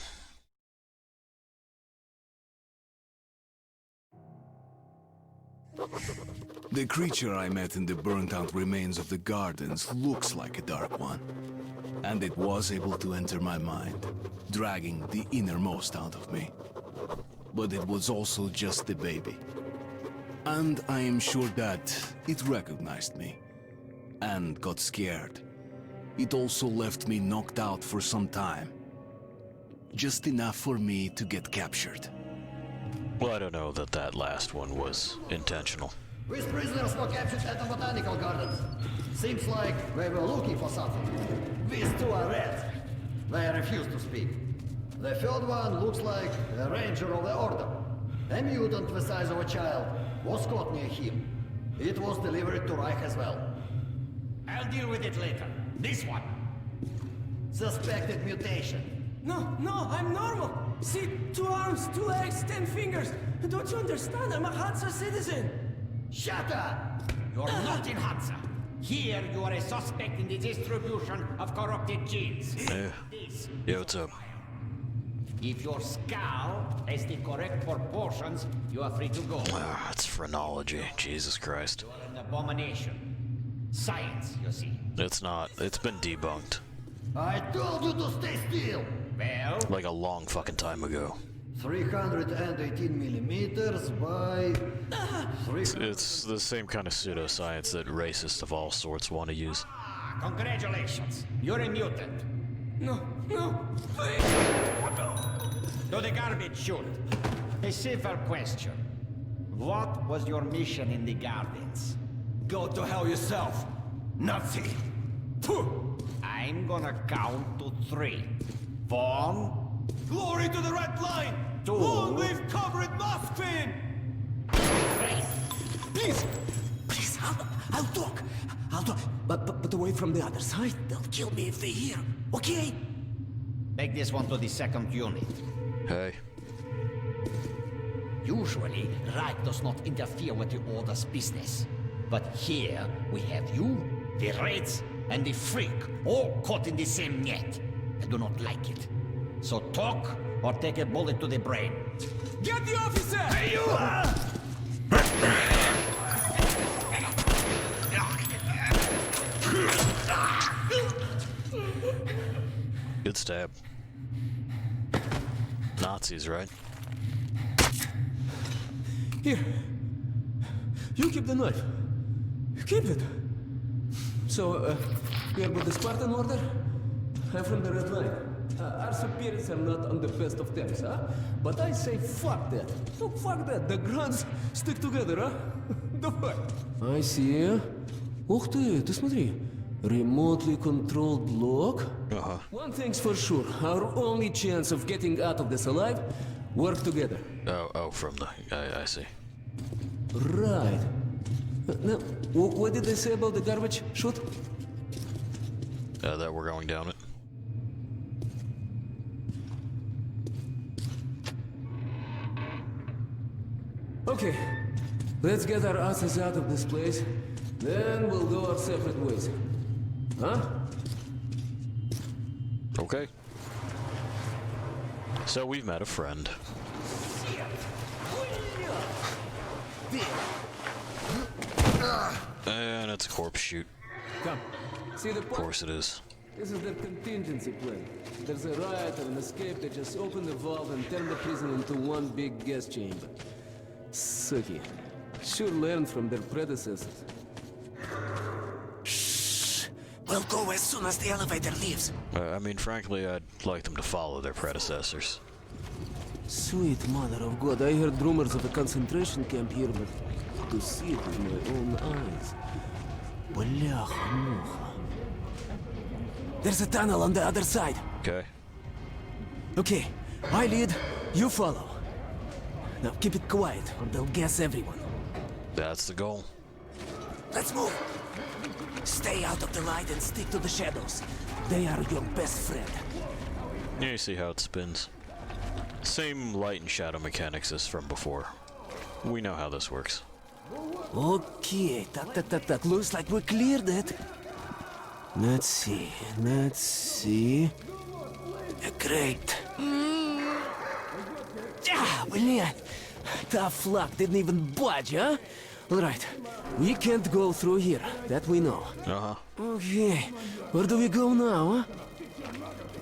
The creature I met in the burnt-out remains of the gardens looks like a dark one. And it was able to enter my mind, dragging the innermost out of me. But it was also just a baby. And I am sure that it recognized me and got scared. It also left me knocked out for some time. Just enough for me to get captured. Well, I don't know that that last one was intentional. These prisoners were captured at the botanical gardens. Seems like they were looking for something. These two are reds. They refuse to speak. The third one looks like a ranger of the order. A mutant the size of a child was caught near him. It was delivered to Reich as well. I'll deal with it later. This one. Suspected mutation. No, I'm normal. See, 2 arms, 2 legs, 10 fingers. Don't you understand? I'm a Hansa citizen. Shut up! You're not in Hansa. Here, you are a suspect in the distribution of corrupted genes. Yeah, what's up? If your skull has the correct proportions, you are free to go. It's phrenology. Jesus Christ. You're an abomination. Science, you see. It's not. It's been debunked. I told you to stay still! Well? Like a long fucking time ago. 318 millimeters by... It's the same kind of pseudoscience that racists of all sorts want to use. Congratulations. You're a mutant. No, please. To the garbage chute. A simple question. What was your mission in the gardens? Go to hell yourself, Nazi. Pooh. I'm gonna count to 3. 1. Glory to the Red Line! 2. Long live Comrade Moskvin! 3. Please, I'll talk. But away from the other side. They'll kill me if they hear. Okay? Take this one to the 2nd unit. Hey. Usually, Reich does not interfere with the Order's business. But here, we have you, the Reds, and the Freak, all caught in the same net. I do not like it. So talk or take a bullet to the brain. Get the officer! Hey, you! Good stab. Nazis, right? Here. You keep the knife. Keep it. So, you heard about the Spartan order? I'm from the Red Line. Our superiors are not on the best of terms, huh? But I say fuck that. No, fuck that. The grunts stick together, huh? The fuck? I see. Ух ты, ты смотри. Remotely controlled block? Uh-huh. One thing's for sure. Our only chance of getting out of this alive, work together. Oh, from the... I see. Right. Now, what did they say about the garbage chute? That we're going down it. Okay. Let's get our asses out of this place. Then we'll go our separate ways. Huh? Okay. So we've met a friend. And it's a corpse shoot. Come. See the Of course it is. This is their contingency plan. There's a riot or an escape, they just open the valve and turn the prison into one big gas chamber. Sucky. Sure learned from their predecessors. Shh. We'll go as soon as the elevator leaves. I mean, frankly, I'd like them to follow their predecessors. Sweet mother of God, I heard rumors of a concentration camp here, but to see it with my own eyes. Бляха-муха. There's a tunnel on the other side. Okay. Okay, I lead, you follow. Now keep it quiet, or they'll gas everyone. That's the goal. Let's move. Stay out of the light and stick to the shadows. They are your best friend. Yeah, you see how it spins. Same light and shadow mechanics as from before. We know how this works. Okay, tak. Looks like we cleared it. Let's see. Great. Ah, блядь. Tough luck, didn't even budge, huh? Alright, we can't go through here, that we know. Uh-huh. Okay, where do we go now, huh?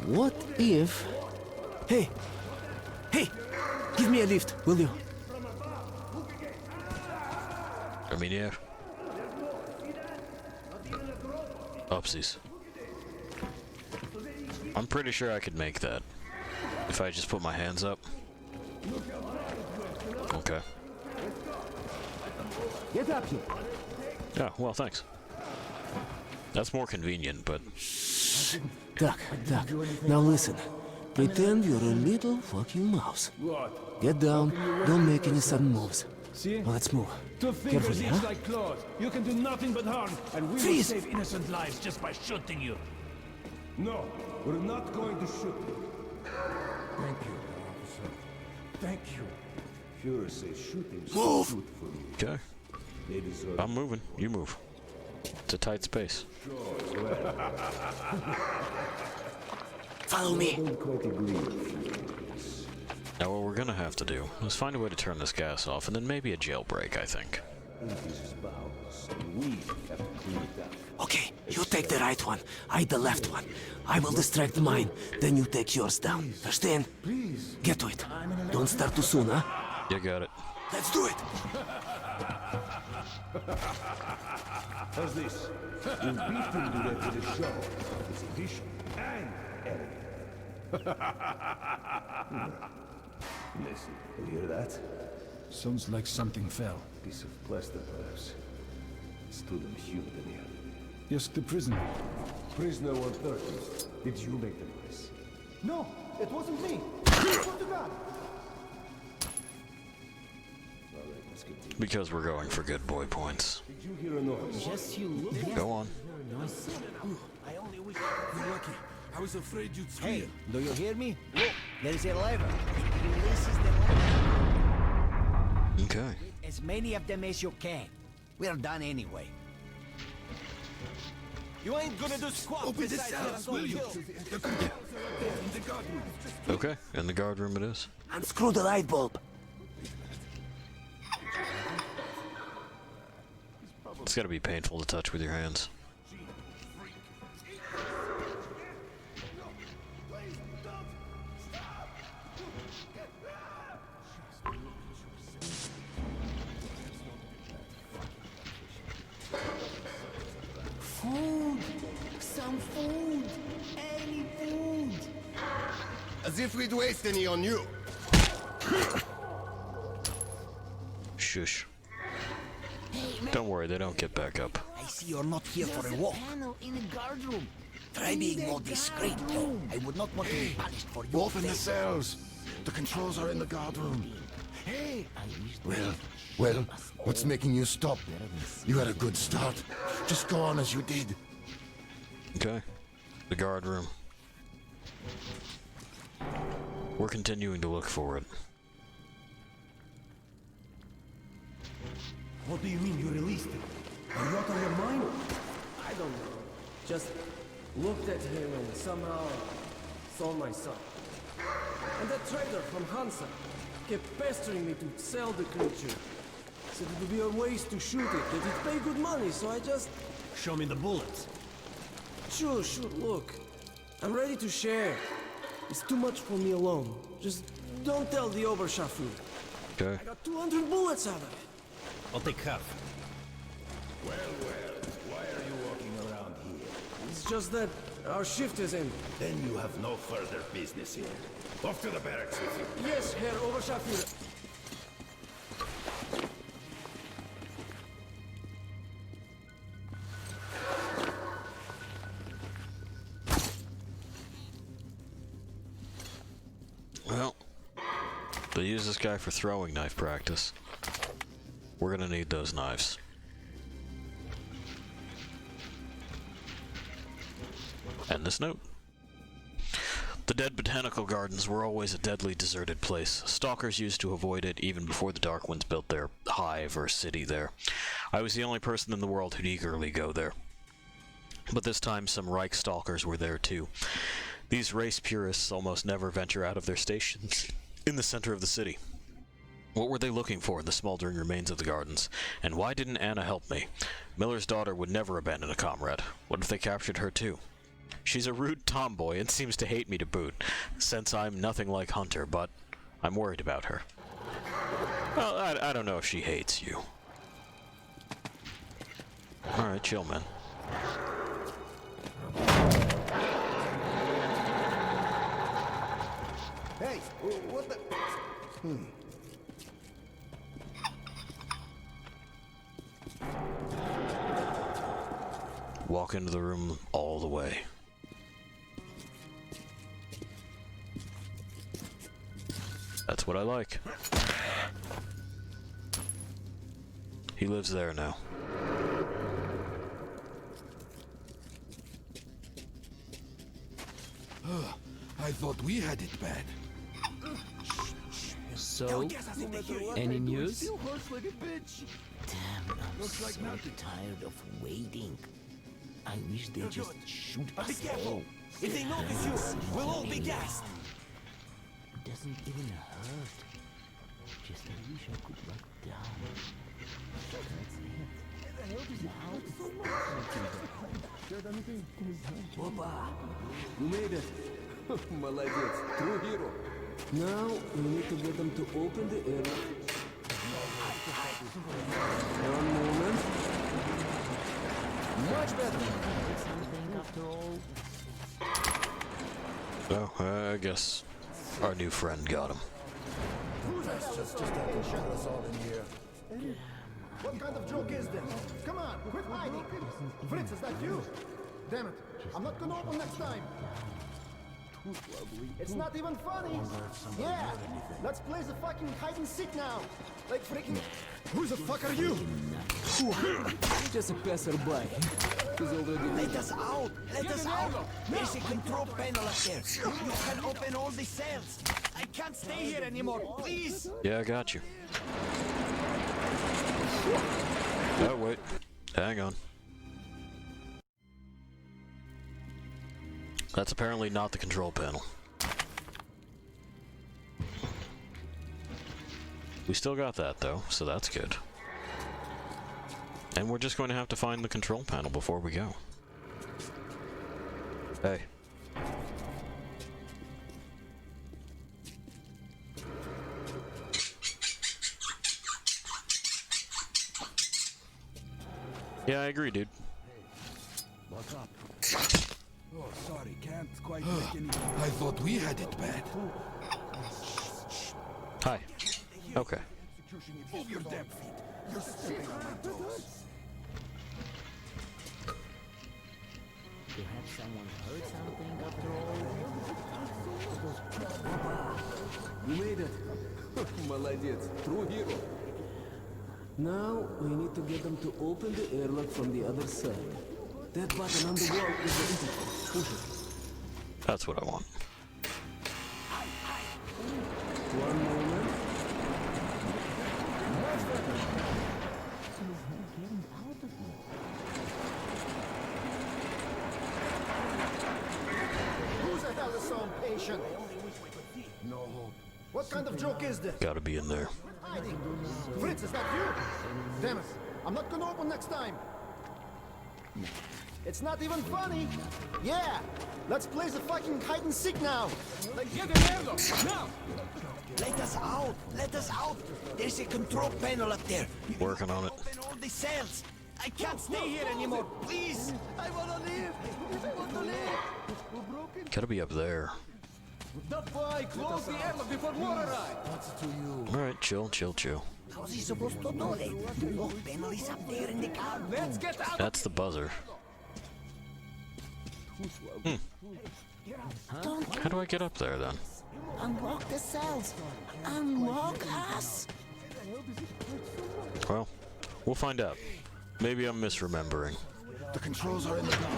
What if... Hey, give me a lift, will you? I mean, yeah. Upsies. I'm pretty sure I could make that. If I just put my hands up. Okay. Get up here. Yeah, well, thanks. That's more convenient, but... Duck. Now listen. Pretend you're a little fucking mouse. Get down, don't make any sudden moves. See? Now let's move. To think Carefully, with each huh? like claws, you can do nothing but harm, and we Freeze! will save innocent lives just by shooting you. No, we're not going to shoot you. Thank you, officer. Thank you. Führer says shooting. Move! Shoot for you. Okay. Maybe so. I'm moving. You move. It's a tight space. Follow me. I don't quite agree with you. Now what we're gonna have to do is find a way to turn this gas off, and then maybe a jailbreak, I think. Okay, you take the right one, I the left one. I will distract mine, then you take yours down. Understand? Please. Get to it. Don't start too soon, huh? You got it. Let's do it. How's this? We'll beat him to death with a shovel. It's efficient and elegant. Listen, you hear that? Sounds like something fell. Piece of plaster, perhaps. Stood and humid in here. Yes, the prisoner. Prisoner 130. Did you make the noise? No, it wasn't me. Swear to God. Alright, let's continue. Because we're going for good boy points. Did you hear a noise? Just you look. Go on. I only wish. You're lucky. I was afraid you'd scream. Hey, do you hear me? Look, there is a lever. It releases the lever. Okay. As many of them as you can. We're done anyway. You ain't gonna do squat. Open the cells, will you? The controls are up there in the guard room. Okay, in the guard room it is. Unscrew the light bulb. It's gotta be painful to touch with your hands. Food! Some food! Any food! As if we'd waste any on you. Shush. Hey, man. Don't worry, they don't get back up. I see you're not here for a walk. Panel in the guard room. Try being more discreet, though. I would not want to be punished for your Open the cells. The controls are in the guard room. Hey! Well, what's making you stop? You had a good start. Just go on as you did. Okay, the guard room. We're continuing to look for it. What do you mean you released him? Are you out of your mind? I don't know. Just looked at him and somehow saw my son. And that trader from Hansa kept pestering me to sell the creature. Said it would be a waste to shoot it, that it'd pay good money, so I just... Show me the bullets. Sure, look. I'm ready to share. It's too much for me alone. Just don't tell the Oberscharführer. Okay. I got 200 bullets out of it. I'll take half. Well, why are you walking around here? It's just that our shift is in. Then you have no further business here. Off to the barracks with you. Yes, Herr Oberscharführer. Well, they use this guy for throwing knife practice. We're gonna need those knives. And this note. The dead botanical gardens were always a deadly deserted place. Stalkers used to avoid it even before the Dark Ones built their hive or city there. I was the only person in the world who'd eagerly go there. But this time some Reich stalkers were there too. These race purists almost never venture out of their stations in the center of the city. What were they looking for in the smoldering remains of the gardens? And why didn't Anna help me? Miller's daughter would never abandon a comrade. What if they captured her too? She's a rude tomboy and seems to hate me to boot, since I'm nothing like Hunter, but I'm worried about her. Well, I don't know if she hates you. Alright, chill, man. Hey, what the... Walk into the room all the way. That's what I like. He lives there now. I thought we had it bad. So, any news? Damn, I'm so tired of waiting. I wish they'd just shoot us all. If they notice you, we'll all be gassed. It doesn't even hurt. Just I wish I could back down. Опа! You made it. Молодец. True hero. Now, we need to get them to open the area. One moment. Much better. After all. Oh, I guess our new friend got him. That's just acting shut us all in here. What kind of joke is this? Come on, quit hiding. Fritz, is that you? Damn it. I'm not gonna open next time. It's not even funny. Yeah, let's play the fucking hide and seek now. Like freaking... Who the fuck are you? Just a passerby. He's already... Let us out! Let us out! There's a control panel up there. You can open all the cells. I can't stay here anymore, please! Yeah, I got you. Oh, wait. Hang on. That's apparently not the control panel. We still got that though, so that's good. And we're just going to have to find the control panel before we go. Hey. Yeah, I agree, dude. What's up? Oh, sorry, can't quite make any... I thought we had it bad. Hi. Okay. Move your damn feet. You're stepping on my toes. To have someone heard something after all? You made it. Молодец. True hero. Now, we need to get them to open the airlock from the other side. That button on the wall is the intercom. Push it. That's what I want. One moment. Who the hell is so impatient? No hope. What kind of joke is this? Gotta be in there. Hiding. Fritz, is that you? Damn it. I'm not gonna open next time. It's not even funny. Yeah. Let's play the fucking hide and seek now. Get an airlock, now! Let us out! Let us out! There's a control panel up there. Working on it. Open all the cells. I can't stay here anymore. Please! I wanna leave! I want to leave! Gotta be up there. That's why I close the airlock before more arrive. What's to you? Alright, chill, chill, chill. How's he supposed to do it? The lock panel is up there in the car. Let's get out! That's the buzzer. How do I get up there then? Unlock the cells. Unlock us. Well, we'll find out. Maybe I'm misremembering. The controls are in the car.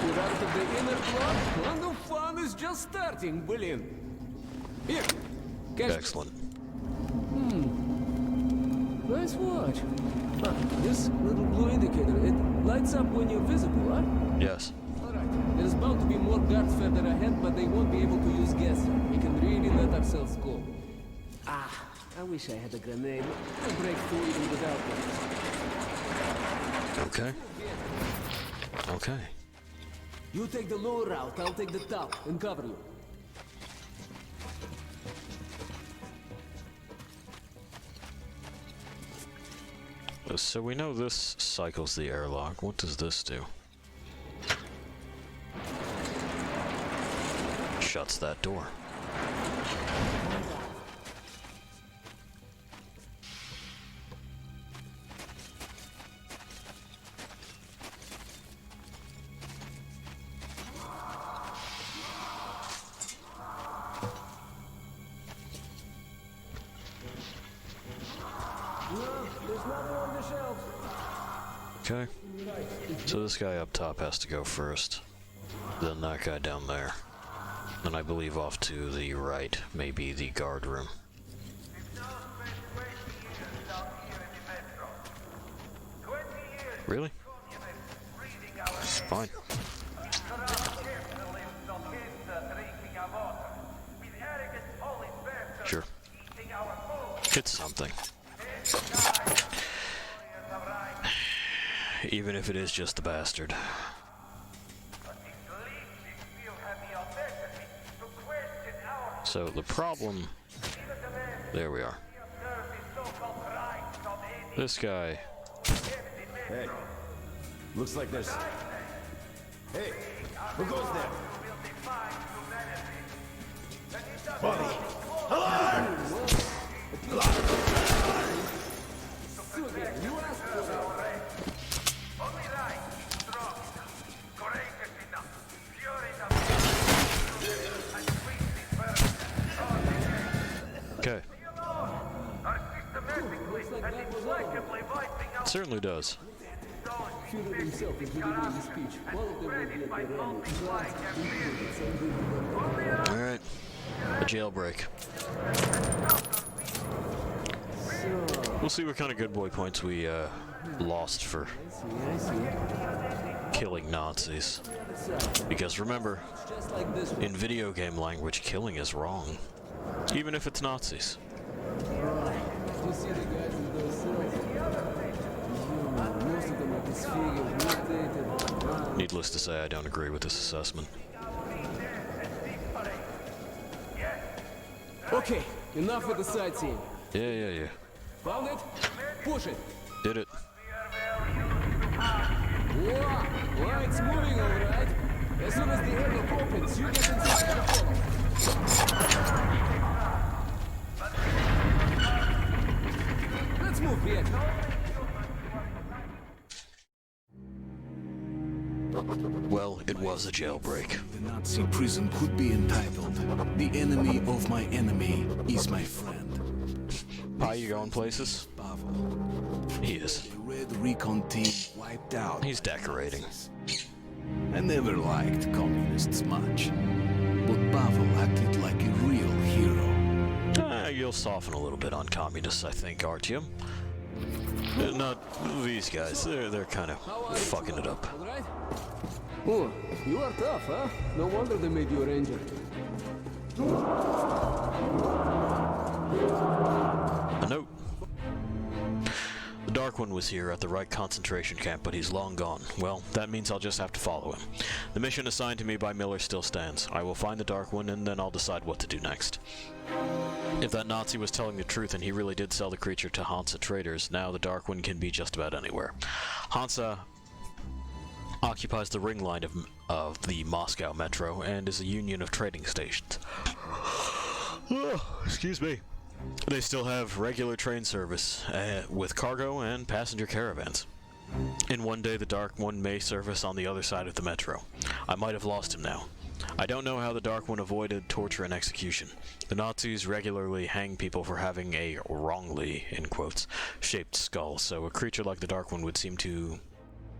We're out of the inner block, and the fun is just starting. Brilliant. Here. Catch. Excellent. Nice watch. Huh, this little blue indicator, it lights up when you're visible, huh? Yes. Alright. There's bound to be more guards further ahead, but they won't be able to use gas. We can really let ourselves go. Ah, I wish I had a grenade. I'll break through even without one. Okay. Okay. You take the lower route, I'll take the top and cover you. So we know this cycles the airlock. What does this do? Shuts that door. Okay. So this guy up top has to go first. Then that guy down there. And I believe off to the right, maybe the guard room. Really? Fine. Sure. It's something. Even if it is just the bastard. So the problem... There we are. This guy... Hey, looks like there's... Hey, who goes there? Buddy! Alarm! Okay. It certainly does. Führer himself is giving me the speech. All of them will be at the rally. Alright. A jailbreak. We'll see what kind of good boy points we lost for killing Nazis. Because remember, in video game language, killing is wrong. Even if it's Nazis. You see the guys in those cells? Most of them are disfigured, mutated. Needless to say, I don't agree with this assessment. Okay, enough with the sightseeing. Yeah. Found it? Push it. Did it. Wow, well, it's moving all right. As soon as the airlock opens, you get inside. I'll follow. Let's move, Viet. Well, it was a jailbreak. The Nazi prison could be entitled, "The enemy of my enemy is my friend." Are you going places? He is. The Red Recon team wiped out. He's decorating. I never liked communists much, but Pavel acted like a real hero. You'll soften a little bit on communists, I think, Artyom. Not these guys. They're kind of fucking it up. All right? Oh, you are tough, huh? No wonder they made you a ranger. A note. The Dark One was here at the right concentration camp, but he's long gone. Well, that means I'll just have to follow him. The mission assigned to me by Miller still stands. I will find the Dark One, and then I'll decide what to do next. If that Nazi was telling the truth and he really did sell the creature to Hansa traders, now the Dark One can be just about anywhere. Hansa occupies the ring line of the Moscow Metro and is a union of trading stations. Oh, excuse me. They still have regular train service with cargo and passenger caravans. In one day, the Dark One may surface on the other side of the metro. I might have lost him now. I don't know how the Dark One avoided torture and execution. The Nazis regularly hang people for having a wrongly, in quotes, shaped skull, so a creature like the Dark One would seem to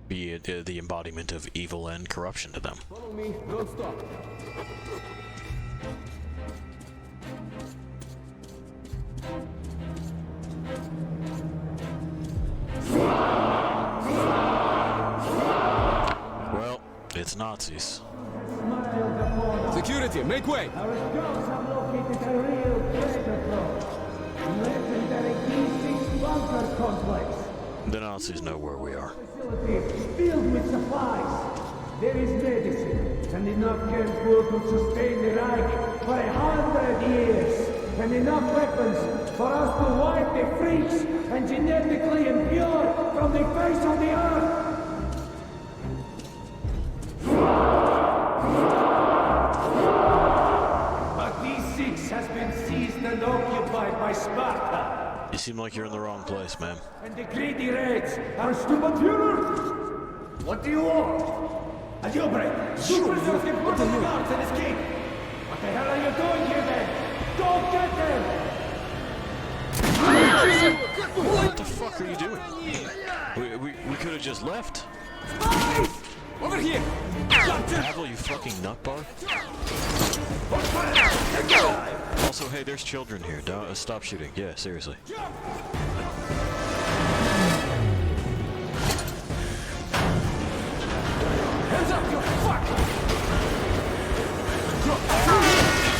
be the embodiment of evil and corruption to them. Follow me, don't stop. Well, it's Nazis. Security, make way! Our scouts have located a real treasure trove. Legendary D6 bunker complex. The Nazis know where we are. Facility filled with supplies. There is medicine and enough food to sustain the Reich for 100 years. And enough weapons for us to wipe the freaks and genetically impure from the face of the earth. But D6 has been seized and occupied by Sparta. You seem like you're in the wrong place, man. And the greedy raids are Sturmbannführer! What do you want? A jailbreak! Two prisoners get put in the guards and escape! What the hell are you doing here then? Don't get them! What the fuck are you doing? We could have just left. Over here! Pavel, you fucking nutbar. Also, hey, there's children here. Don't stop shooting. Yeah, seriously. Hands up, you fuck!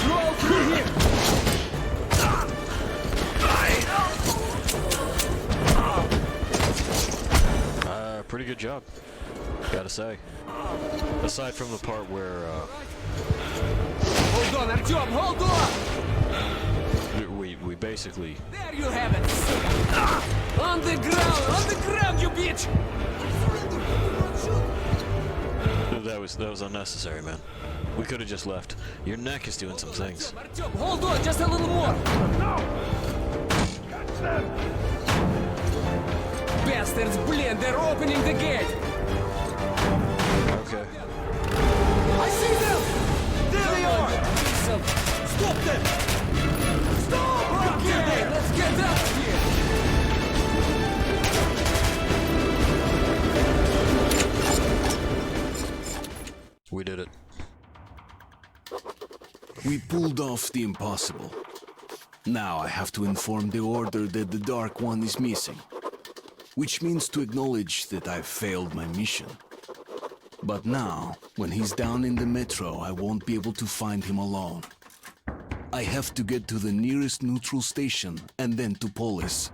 Roll through here! Pretty good job, gotta say. Aside from the part where, Hold on, Artyom, hold on! we basically... There you have it! On the ground, you bitch! That was unnecessary, man. We could have just left. Your neck is doing some things. Artyom, hold on, just a little more! No! Bastards, blend, they're opening the gate! Okay. I see them! There they are! Stop them! Stop! Okay, let's get out of here! We did it. We pulled off the impossible. Now I have to inform the Order that the Dark One is missing. Which means to acknowledge that I've failed my mission. But now, when he's down in the metro, I won't be able to find him alone. I have to get to the nearest neutral station and then to Polis,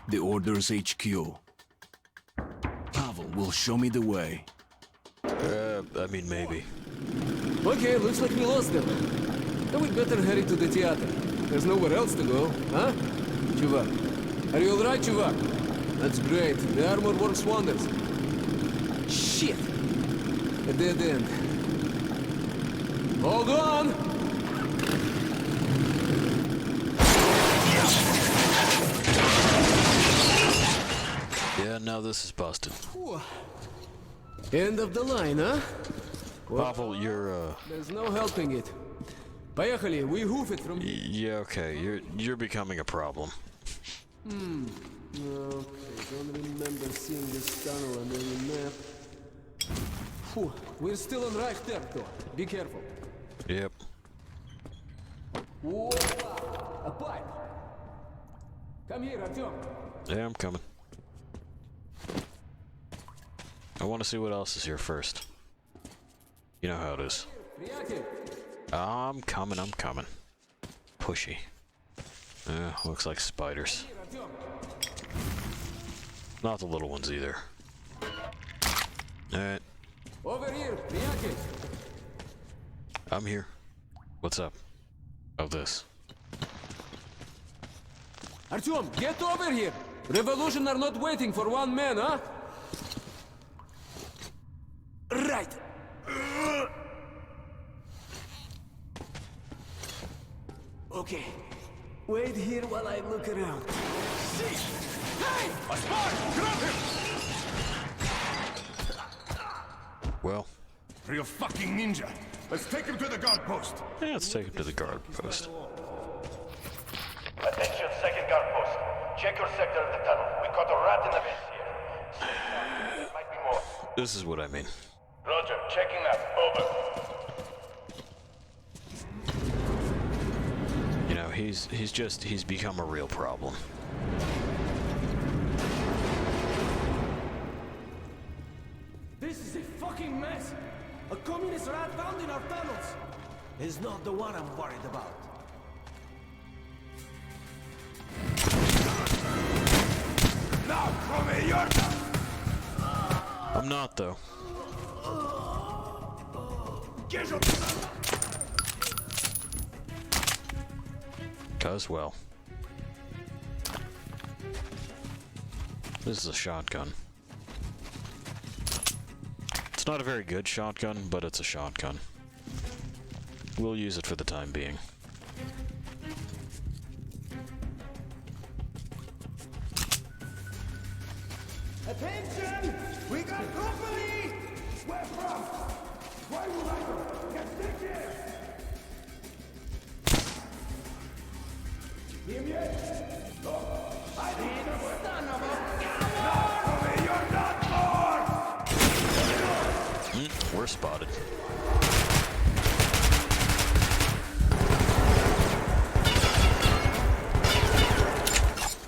the Order's HQ. Pavel will show me the way. I mean, maybe. Okay, looks like we lost them. Then we'd better hurry to the theater. There's nowhere else to go, huh? Chuvak. Are you alright, Chuvak? That's great. The armor works wonders. Shit! A dead end. Hold on! Yeah, now this is busted. End of the line, huh? Well, Pavel, you're, there's no helping it. Поехали, we hoof it from here. Yeah, okay, you're becoming a problem. Okay, don't remember seeing this tunnel on any map. Phew, we're still on Reich territory. Be careful. Yep. Whoa! A pipe! Come here, Artyom. Yeah, I'm coming. I want to see what else is here first. You know how it is. I'm coming. Pushy. Looks like spiders. Not the little ones either. Alright. Over here, приятель. I'm here. What's up? Oh, this. Artyom, get over here! Revolution are not waiting for one man, huh? Right. Okay. Wait here while I look around. Hey! A spy! Grab him! Well. Real fucking ninja. Let's take him to the guard post. Yeah, let's take him to the guard post. Attention, second guard post. Check your sector of the tunnel. We caught a rat in the mess here. Might be more. This is what I mean. Roger, checking that. Over. You know, he's become a real problem. This is a fucking mess! A communist rat found in our tunnels! He's not the one I'm worried about. Now, come here, you're not. I'm not, though. Cause, well. This is a shotgun. It's not a very good shotgun, but it's a shotgun. We'll use it for the time being. Attention! We got company! Where from? Why would I go? Get stick here! Him yet? No! I need a son of a... Not for me! You're not more! We're spotted.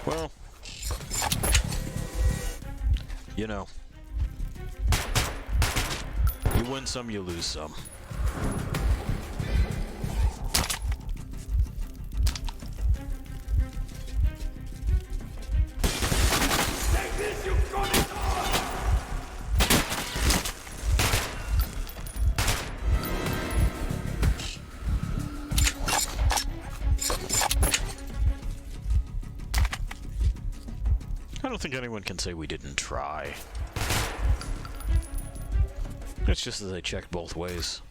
Well, you know, you win some, you lose some. Take this, you got it on! I don't think anyone can say we didn't try. It's just that they checked both ways.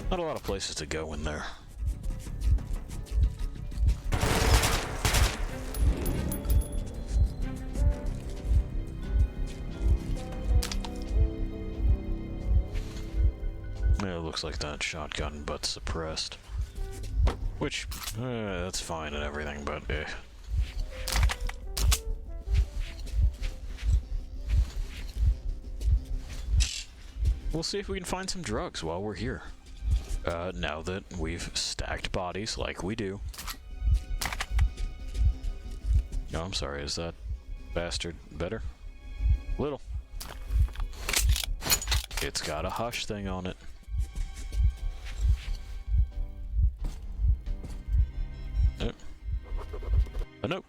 Not a lot of places to go in there. Yeah, it looks like that shotgun butt suppressed. Which, that's fine and everything, but We'll see if we can find some drugs while we're here. Now that we've stacked bodies like we do. Oh, I'm sorry, is that bastard better? Little. It's got a hush thing on it. Nope. A note.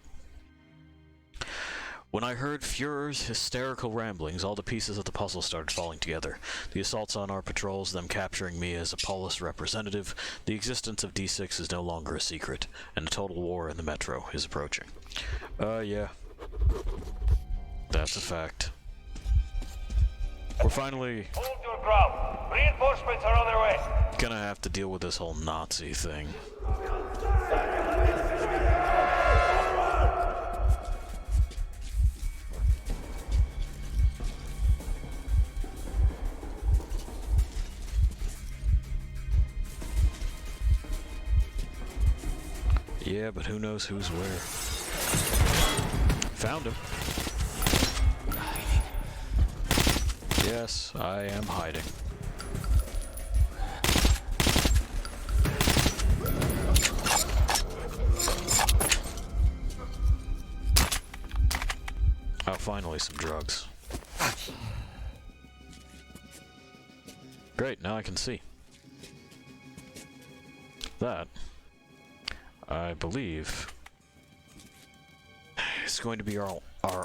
When I heard Führer's hysterical ramblings, all the pieces of the puzzle started falling together. The assaults on our patrols, them capturing me as a Polis representative, the existence of D6 is no longer a secret, and a total war in the Metro is approaching. Yeah. That's a fact. We're finally... Hold your ground. Reinforcements are on their way. Gonna have to deal with this whole Nazi thing. Yeah, but who knows who's where. Found him. Yes, I am hiding. Oh, finally some drugs. Great, now I can see. That, I believe, is going to be our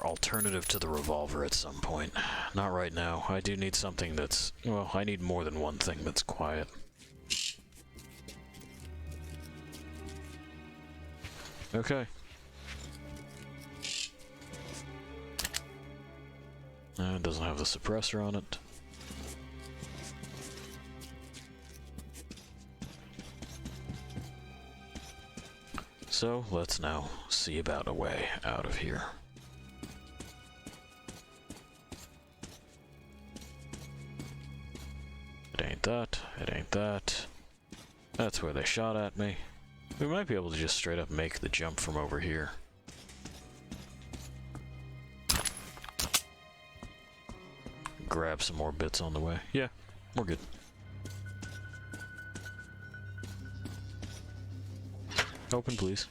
alternative to the revolver at some point. Not right now. I do need something that's... well, I need more than one thing that's quiet. Okay. It doesn't have the suppressor on it. So, let's now see about a way out of here. It ain't that, it ain't that. That's where they shot at me. We might be able to just straight up make the jump from over here. Grab some more bits on the way. Yeah, we're good. Open, please.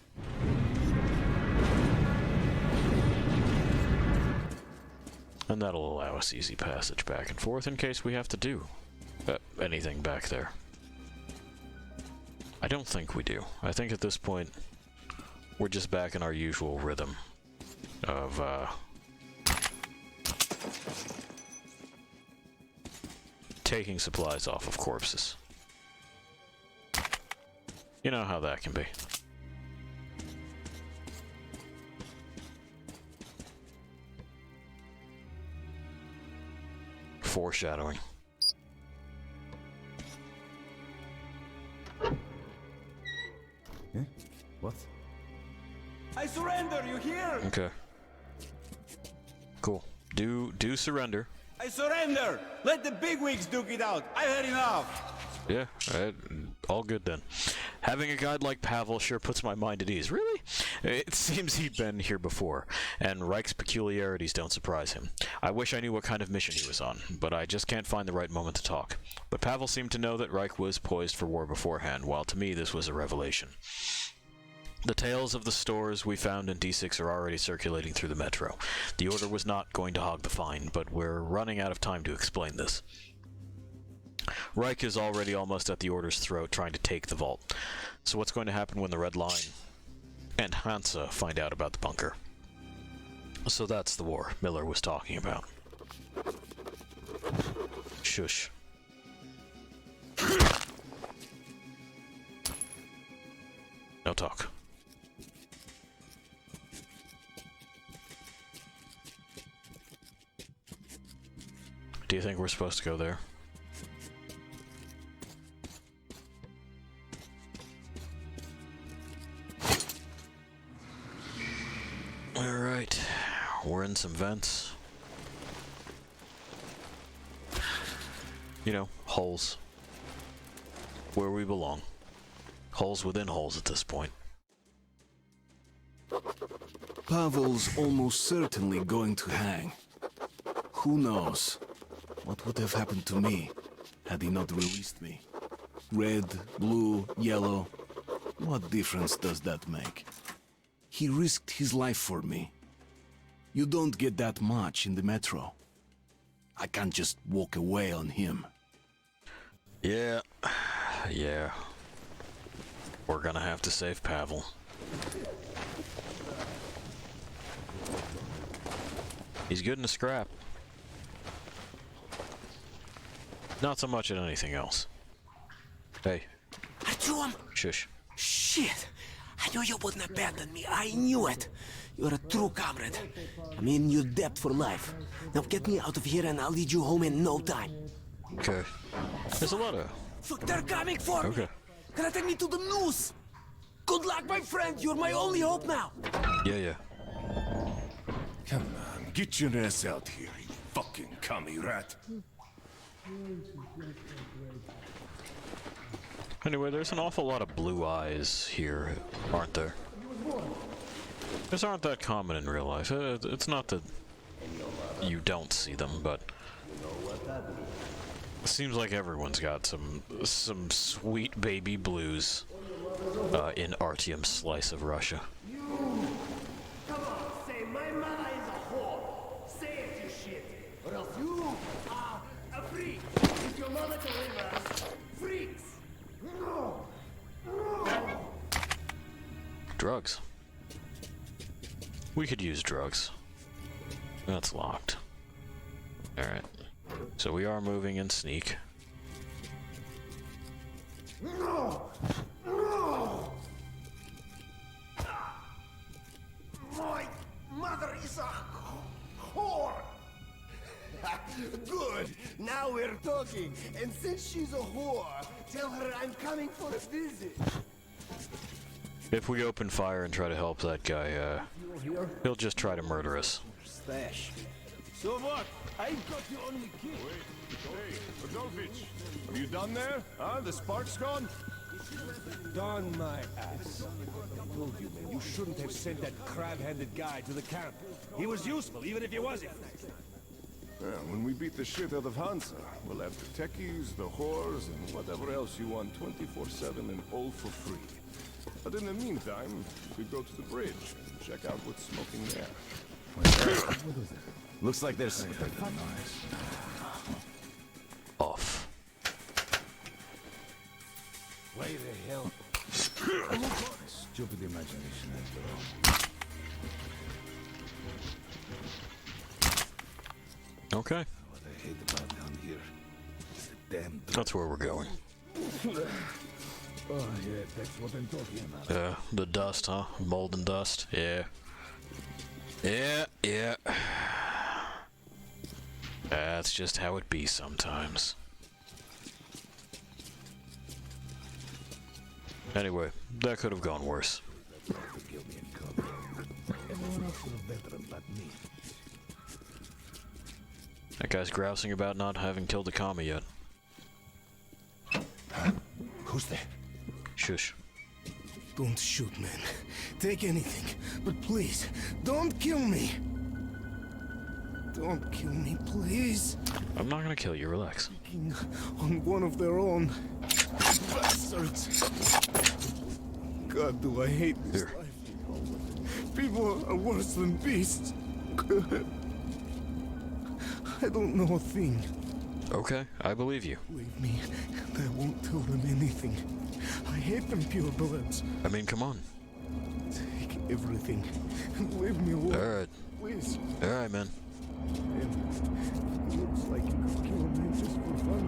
And that'll allow us easy passage back and forth in case we have to do anything back there. I don't think we do. I think at this point, we're just back in our usual rhythm of, taking supplies off of corpses. You know how that can be. Foreshadowing. Huh? What? I surrender, you hear? Okay. Cool. Do surrender. I surrender! Let the bigwigs duke it out! I've had enough! Yeah, all good then. Having a guide like Pavel sure puts my mind at ease. Really? It seems he'd been here before, and Reich's peculiarities don't surprise him. I wish I knew what kind of mission he was on, but I just can't find the right moment to talk. But Pavel seemed to know that Reich was poised for war beforehand, while to me this was a revelation. The tales of the stores we found in D6 are already circulating through the Metro. The Order was not going to hog the find, but we're running out of time to explain this. Reich is already almost at the Order's throat, trying to take the vault. So what's going to happen when the Red Line and Hansa find out about the bunker? So that's the war Miller was talking about. Shush. No talk. Do you think we're supposed to go there? Alright, we're in some vents. You know, holes. Where we belong. Holes within holes at this point. Pavel's almost certainly going to hang. Who knows what would have happened to me had he not released me? Red, blue, yellow, what difference does that make? He risked his life for me. You don't get that much in the Metro. I can't just walk away on him. Yeah. Yeah. We're gonna have to save Pavel. He's good in the scrap. Not so much at anything else. Hey. Artyom! Shush. Shit! I knew you wouldn't abandon me. I knew it. You're a true comrade. I'm in your debt for life. Now get me out of here and I'll lead you home in no time. Okay. There's a lot of... Look, they're coming for me! Okay. Gonna take me to the noose! Good luck, my friend! You're my only hope now! Yeah. Come on, get your ass out here, you fucking commie rat. Anyway, there's an awful lot of blue eyes here, aren't there? These aren't that common in real life. It's not that you don't see them, but it seems like everyone's got some sweet baby blues in Artyom's slice of Russia. Come on, say my mother is a whore. Say it, you shit. Or else you are a freak. If your mother delivers, freaks. No. Drugs. We could use drugs. That's locked. Alright. So we are moving in sneak. No. No. My mother is a whore. Good. Now we're talking. And since she's a whore, tell her I'm coming for a visit. If we open fire and try to help that guy, he'll just try to murder us. Stash. So what? I've got the only kid. Hey, Adolfich, are you done there? Huh? The spark's gone? Darn my ass. I told you, man, you shouldn't have sent that crab-handed guy to the camp. He was useful, even if he wasn't. Yeah, when we beat the shit out of Hansa, we'll have the techies, the whores, and whatever else you want 24/7 and all for free. But in the meantime, we go to the bridge and check out what's smoking there. What is it? Looks like there's off. Why the hell? Stupid imagination after all. Okay. What I hate about down here is the damn That's where we're going. Oh yeah, that's what I'm talking about. The dust, huh? Mold and dust. Yeah. Yeah. That's just how it be sometimes. Anyway, that could have gone worse. Everyone else would have better but me. That guy's grousing about not having killed a commie yet. Who's there? Shush. Don't shoot, man. Take anything. But please, don't kill me. Don't kill me, please. I'm not gonna kill you, relax. On one of their own. Bastards. God, do I hate this life. People are worse than beasts. I don't know a thing. Okay, I believe you. Leave me, and I won't tell them anything. I hate them purebloods. I mean, come on. Take everything and leave me alone. Alright. Please. Alright, man. It looks like you could kill a man just for fun.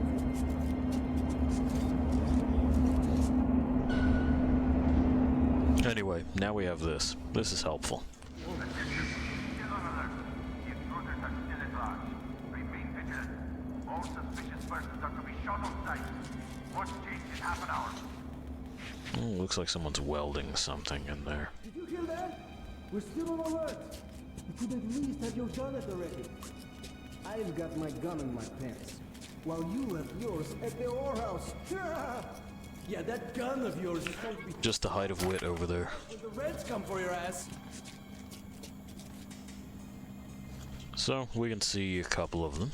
Anyway, now we have this. This is helpful. All suspicious persons are to be shot on sight. Watch change in half an hour. Looks like someone's welding something in there. Did you hear that? We're still on alert. You could at least have your gun at the ready. I've got my gun in my pants, while you left yours at the whorehouse. Yeah, that gun of yours is going to be... Just the height of wit over there. When the Reds come for your ass. So, we can see a couple of them.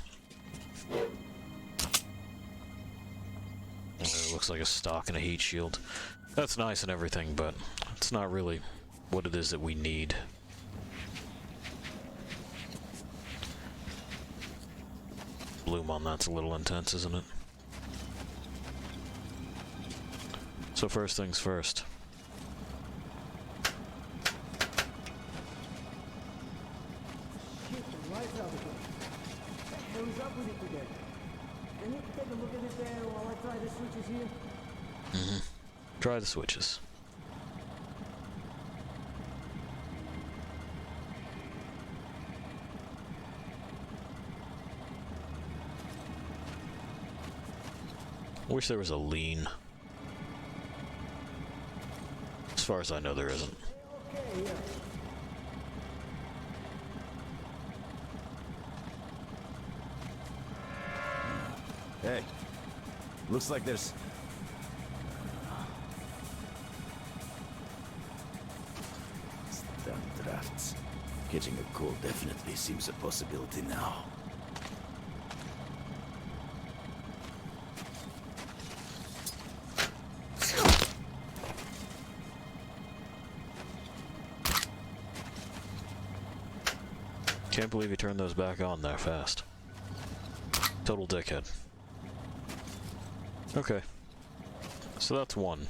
Looks like a stock and a heat shield. That's nice and everything, but it's not really what it is that we need. bloom on that's a little intense, isn't it? So first things first. Shit, the lights out again. What the hell is up with it today? Can you take a look at it there while I try the switches here? Mm-hmm. Try the switches. Wish there was a lean. As far as I know, there isn't. Okay, yeah. Hey, looks like there's... Damn drafts. Catching a cold definitely seems a possibility now. Can't believe he turned those back on that fast. Total dickhead. Okay. So that's one.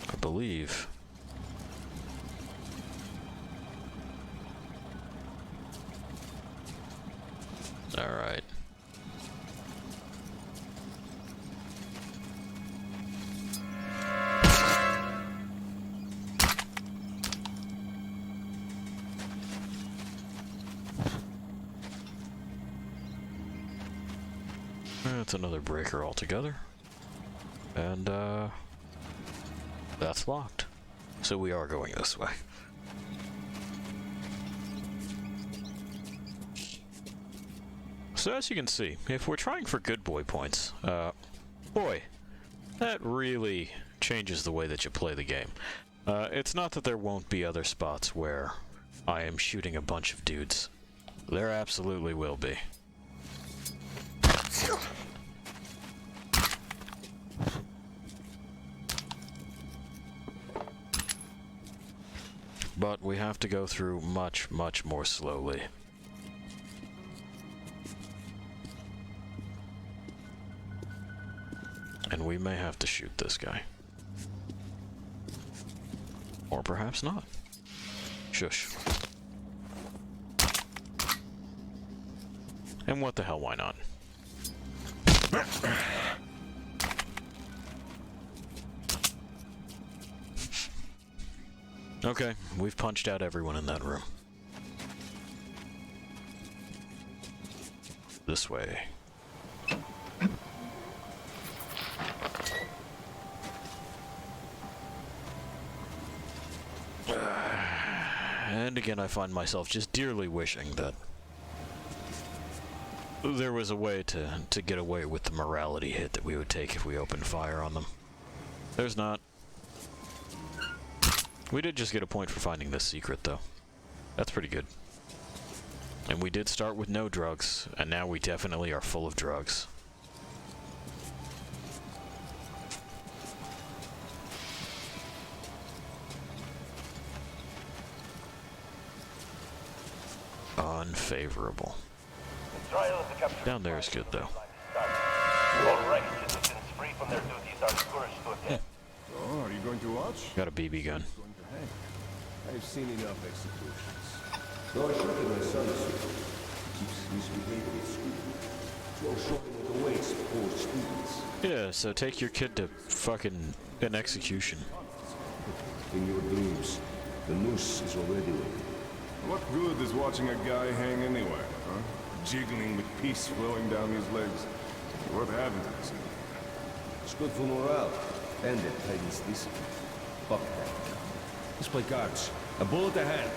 I believe. Alright. That's another breaker altogether. And, that's locked. So we are going this way. So as you can see, if we're trying for good boy points, boy, that really changes the way that you play the game. It's not that there won't be other spots where I am shooting a bunch of dudes. There absolutely will be. But we have to go through much, much more slowly. And we may have to shoot this guy. Or perhaps not. Shush. And what the hell, why not? Okay, we've punched out everyone in that room. This way. And again, I find myself just dearly wishing that there was a way to get away with the morality hit that we would take if we opened fire on them. There's not. We did just get a point for finding this secret, though. That's pretty good. And we did start with no drugs, and now we definitely are full of drugs. Unfavorable. Down there is good, though. All right, citizens free from their duties are encouraged to attend. Oh, are you going to watch? Got a BB gun. I've seen enough executions. No, I should get my son soon. Keeps misbehaving at school. No showing what awaits poor students. Yeah, so take your kid to fucking an execution. In your dreams, the noose is already waiting. What good is watching a guy hang anywhere, huh? Jiggling with peace flowing down his legs. What happened to this? It's good for morale, and it tightens discipline. Fuck that. Let's play cards. A bullet ahead.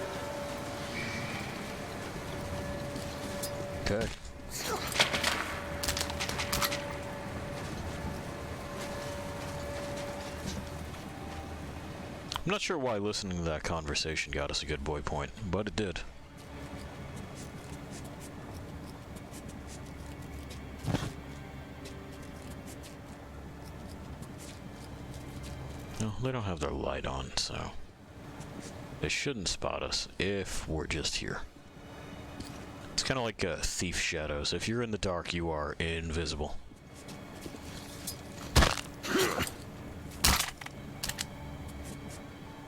Okay. I'm not sure why listening to that conversation got us a good boy point, but it did. No, they don't have their light on, so they shouldn't spot us if we're just here. Let's It's kind of like thief shadows. If you're in the dark, you are invisible.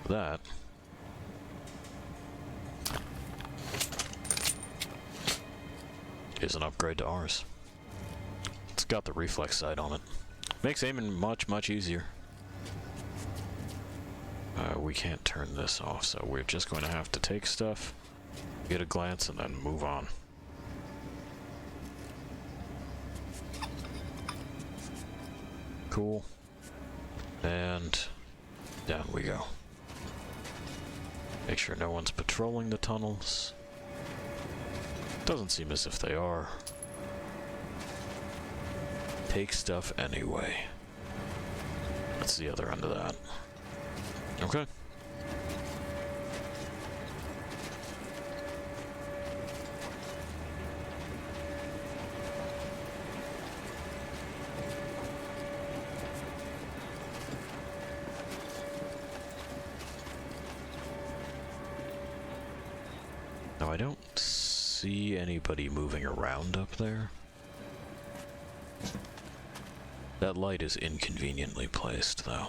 That is an upgrade to ours. It's got the reflex sight on it. Makes aiming much, much easier. We can't turn this off, so we're just going to have to take stuff, get a glance, and then move on. Cool. And down we go. Make sure no one's patrolling the tunnels. Doesn't seem as if they are. Take stuff anyway. That's the other end of that. Okay. Now I don't see anybody moving around up there. That light is inconveniently placed, though.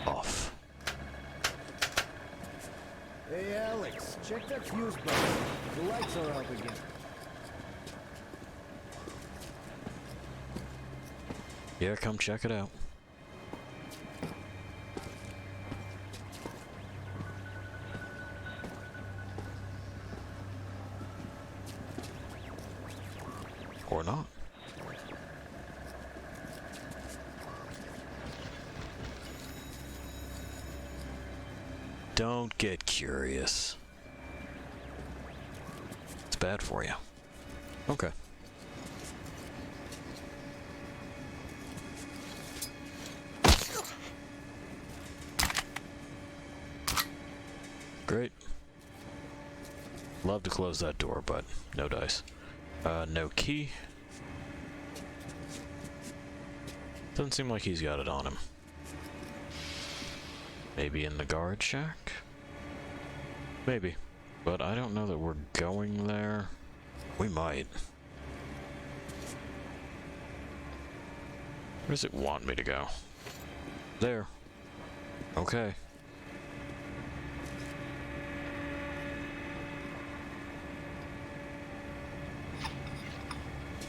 Off. Hey, Alex, check that fuse box. The lights are out again. Yeah, come check it out. Or not. Don't get curious. It's bad for you. Okay. Great. Love to close that door, but no dice. No key. Doesn't seem like he's got it on him. Maybe in the guard shack? Maybe. But I don't know that we're going there. We might. Where does it want me to go? There. Okay.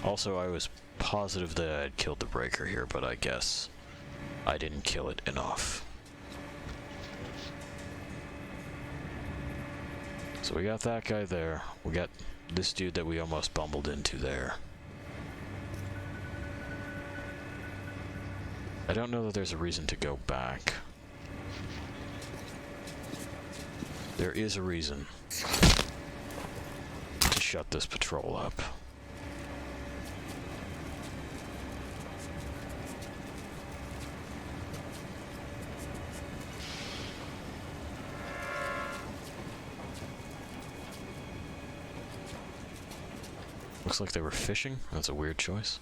Also, I was positive that I had killed the breaker here, but I guess I didn't kill it enough. So we got that guy there. We got this dude that we almost bumbled into there. I don't know that there's a reason to go back. There is a reason to shut this patrol up. Looks like they were fishing. That's a weird choice.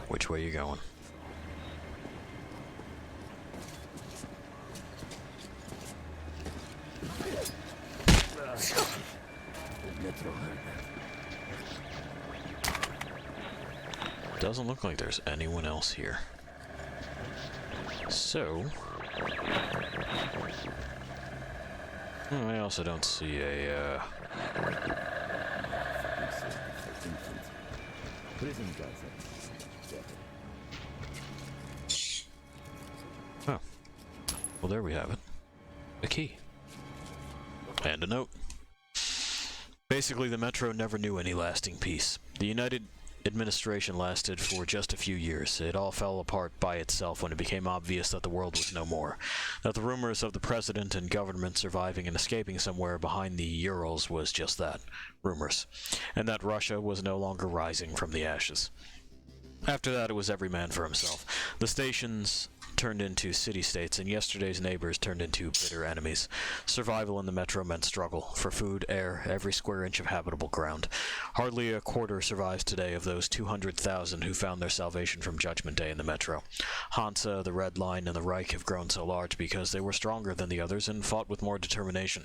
Which way you going? Doesn't look like there's anyone else here. So... I also don't see a, Oh. Well, there we have it. A key. And a note. Basically, the Metro never knew any lasting peace. The United administration lasted for just a few years. It all fell apart by itself when it became obvious that the world was no more. That the rumors of the president and government surviving and escaping somewhere behind the Urals was just that, rumors. And that Russia was no longer rising from the ashes. After that, it was every man for himself. The stations turned into city-states, and yesterday's neighbors turned into bitter enemies. Survival in the metro meant struggle for food, air, every square inch of habitable ground. Hardly a quarter survives today of those 200,000 who found their salvation from Judgment Day in the metro. Hansa, the Red Line, and the Reich have grown so large because they were stronger than the others and fought with more determination.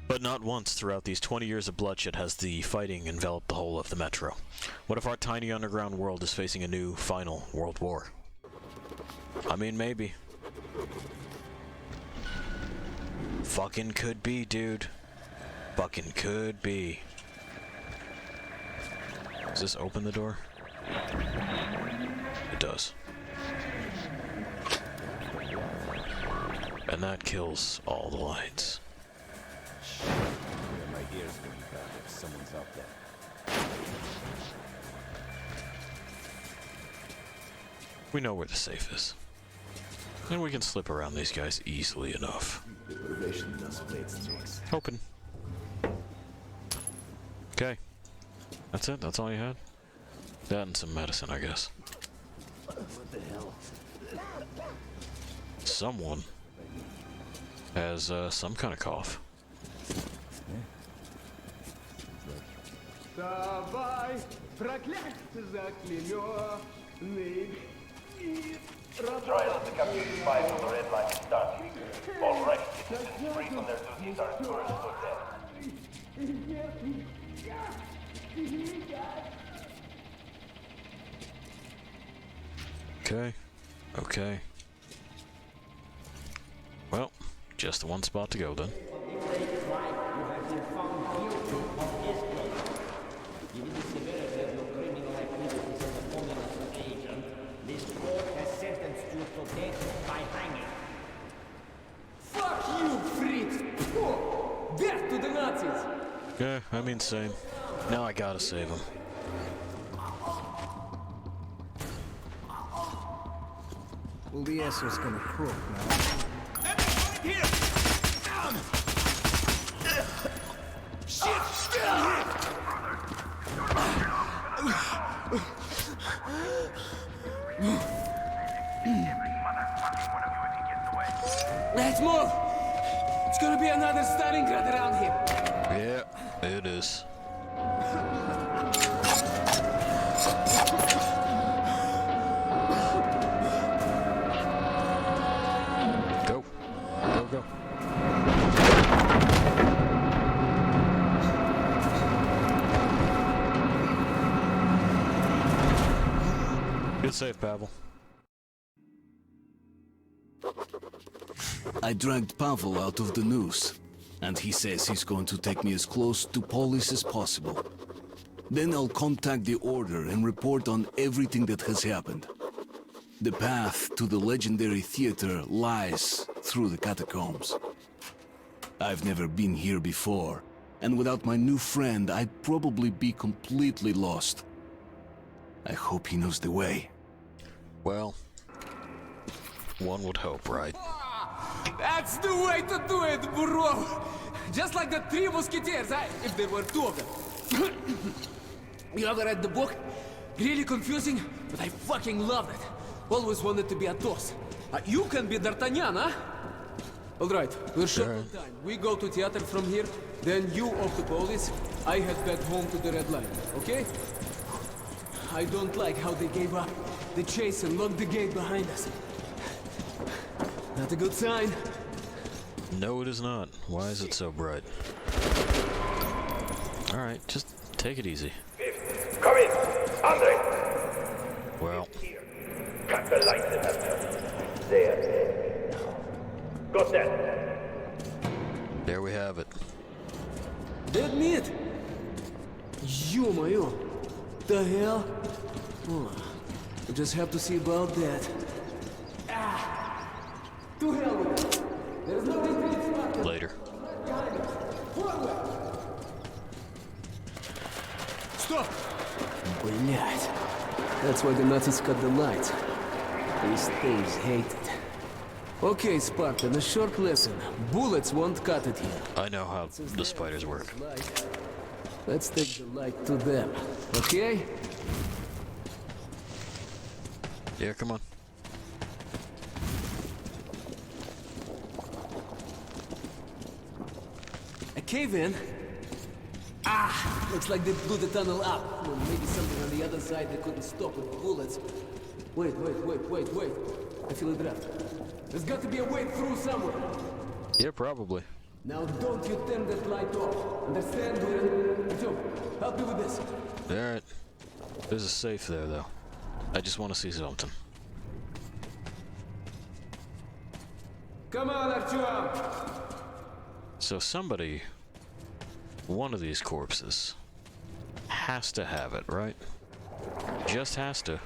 But not once throughout these 20 years of bloodshed has the fighting enveloped the whole of the metro. What if our tiny underground world is facing a new, final world war? I mean, maybe. Fucking could be, dude. Fucking could be. Does this open the door? It does. And that kills all the lights. My ears going back if someone's out there. We know where the safe is. And we can slip around these guys easily enough. Deprivation does play its tricks. Open. Okay. That's it? That's all you had? That and some medicine, I guess. What the hell? Someone has some kind of cough. Давай, проклятье заклеймённый. Trial of the captured spy from the Red Line is starting. All right, citizens free from their duties are encouraged to attend. Okay. Okay. Well, just the one spot to go then. Fuck you, freaks! Death to the Nazis! Yeah, I mean same. Now I gotta save him. Well, the asshole's gonna croak now. Here! Shit! Let's move! It's gonna be another Stalingrad around here. Yeah, it is. Go. Go, go. Good save, Pavel. I dragged Pavel out of the noose, and he says he's going to take me as close to Polis as possible. Then I'll contact the Order and report on everything that has happened. The path to the legendary theater lies through the catacombs. I've never been here before, and without my new friend, I'd probably be completely lost. I hope he knows the way. Well, one would hope, right? That's the way to do it, bro! Just like the Three Musketeers, if there were two of them. You ever read the book? Really confusing, but I fucking loved it. Always wanted to be Athos. You can be D'Artagnan, huh? Alright, we're short on time. We go to theater from here, then you off to Polis. I head back home to the Red Line, okay? I don't like how they gave up the chase and locked the gate behind us. Not a good sign. No, it is not. Why is it so bright? Alright, just take it easy. Come in! Andre! Well. Cut the lights in that there. Got that. There we have it. Dead meat! Ё-моё! The hell? Oh, we just have to see about that. To hell with it! There's no retreat spot. Later. Stop! Блять. That's why the Nazis cut the lights. These things hate it. Okay, Spartan, a short lesson. Bullets won't cut it here. I know how the spiders work. Let's take the light to them, okay? Yeah, come on. A cave-in? Ah! Looks like they blew the tunnel up. Well, maybe something on the other side they couldn't stop with bullets. Wait. I feel a draft. There's got to be a way through somewhere. Yeah, probably. Now don't you turn that light off. Understand? Joe, help me with this. Alright. There's a safe there, though. I just want to see something. Come on, Artyom! So somebody, one of these corpses, has to have it, right? Just has to.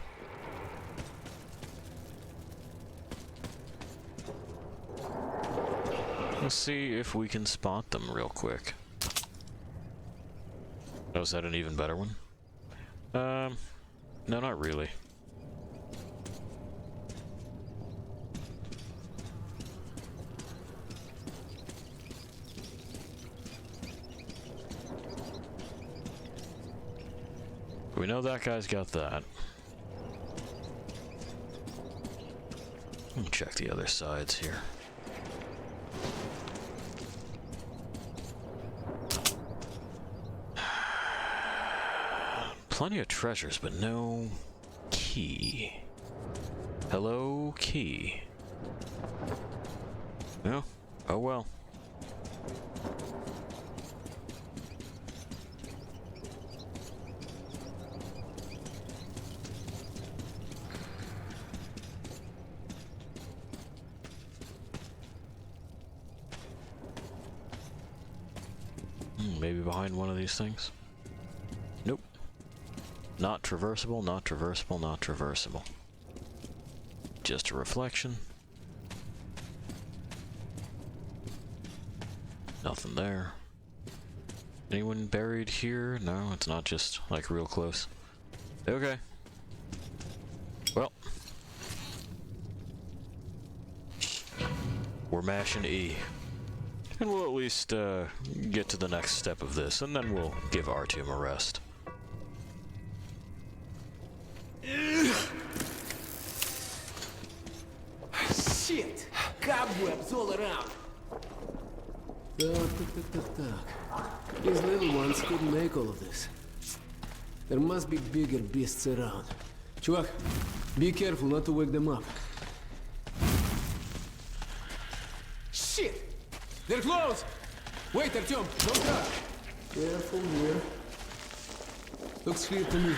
Let's see if we can spot them real quick. Oh, is that an even better one? No, not really. We know that guy's got that. Let me check the other sides here. Plenty of treasures, but no key. Hello, key. No? Oh well. Maybe behind one of these things? Nope. Not traversable, not traversable, not traversable. Just a reflection. Nothing there. Anyone buried here? No, it's not just like real close. Okay. Well. We're mashing E. And we'll at least get to the next step of this, and then we'll give Artyom a rest. Shit! Cobwebs all around! These little ones couldn't make all of this. There must be bigger beasts around. Chuvak, be careful not to wake them up. Shit! They're close! Wait, Artyom, don't touch! Careful here. Looks clear to me.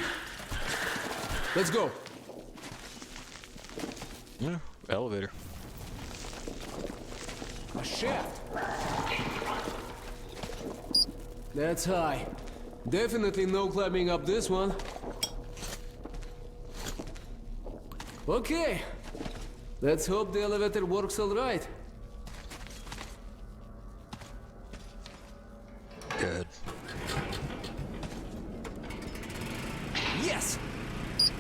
Let's go! Yeah, elevator. A shaft! That's high. Definitely no climbing up this one. Okay. Let's hope the elevator works all right. Good. Yes!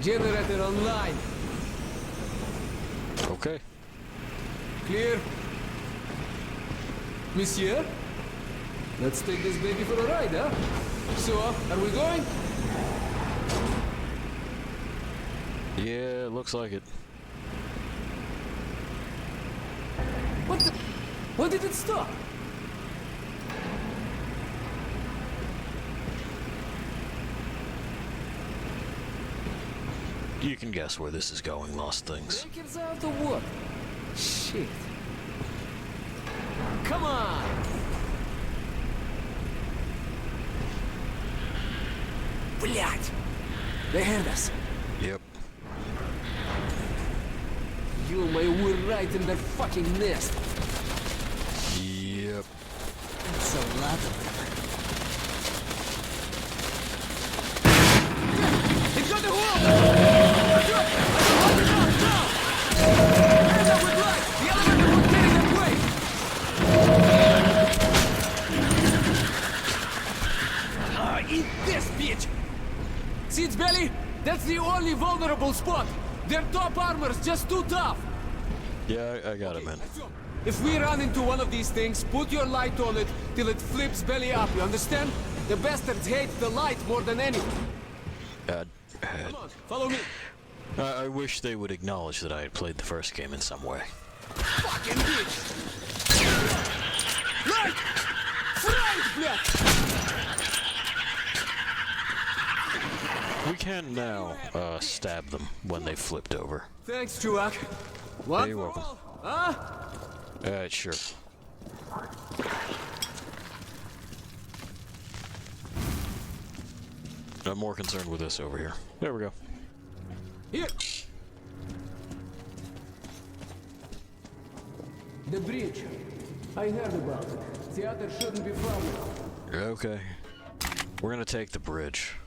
Generator online. Okay. Clear. Monsieur? Let's take this baby for a ride, huh? So, are we going? Yeah, looks like it. What the? When did it stop? You can guess where this is going, Lost Things. Breakers out of what? Shit. Come on! Блять! They heard us. Yep. We're right in their fucking nest. Yep. That's a lot of them. They got the wall! Hands up with light! The elevator was getting that way! Eat this, bitch! See its belly? That's the only vulnerable spot! Their top armor's just too tough! Yeah, I got it, man. If we run into one of these things, put your light on it till it flips belly up, you understand? The bastards hate the light more than anything. Come on, follow me. I wish they would acknowledge that I had played the first game in some way. Fucking bitch! Light! Front, блядь! We can now stab them when they flipped over. Thanks, чувак. One You're welcome. Huh? Sure. I'm more concerned with this over here. There we go. Here. The bridge. I heard about it. Theater shouldn't be far now. Okay. We're gonna take the bridge.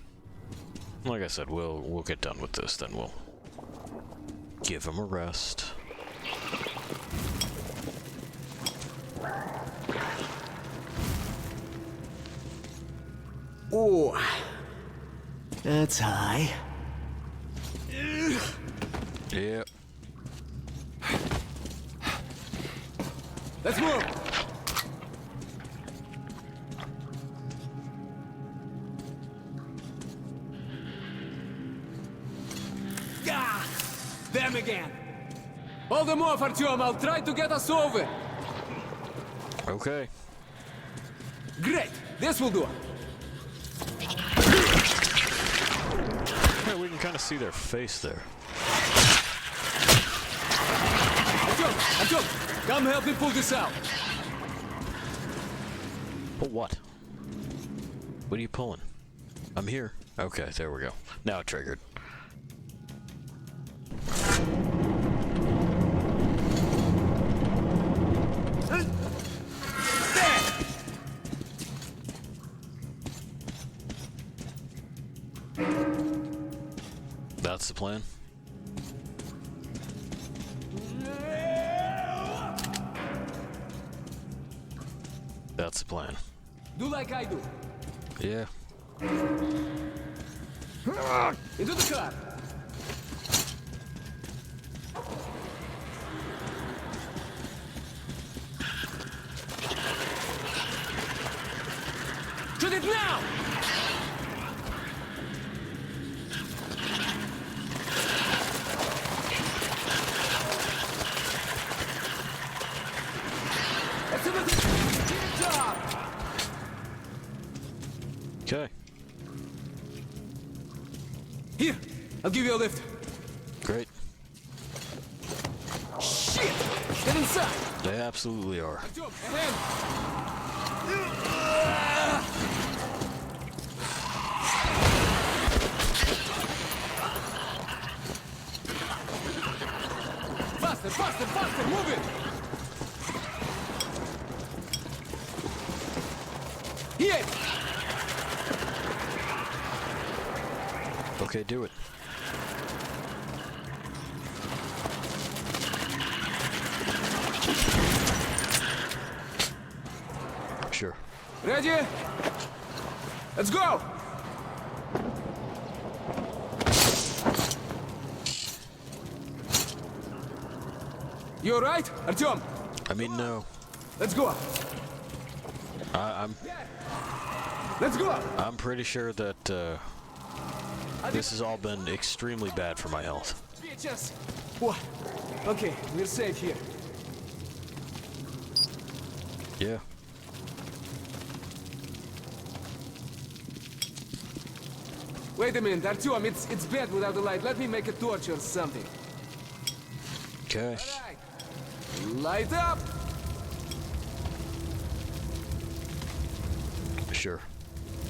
Like I said, we'll get done with this, then we'll give him a rest. Oh, that's high. Yep. Let's move. Ah, them again. Hold them off, Artyom. I'll try to get us over. Okay. Great. This will do. Yeah, we can kind of see their face there. Artyom, come help me pull this out. Pull what? What are you pulling? I'm here. Okay, there we go. Now it triggered. That's the plan. That's the plan. Do like I do. Yeah. Into the car. Shoot it now! Okay. Here, I'll give you a lift. Great. Shit! Get inside! They absolutely are. Artyom, a hand! Faster, faster, faster! Move it! Here! Okay, do it. Sure. Ready? Let's go! You alright, Artyom? I mean, no. Let's go. Let's go. I'm pretty sure that this has all been extremely bad for my health. Bitches. What? Okay, we're safe here. Yeah. Wait a minute, Artyom, it's bad without the light. Let me make a torch or something. Okay. Light up! Sure.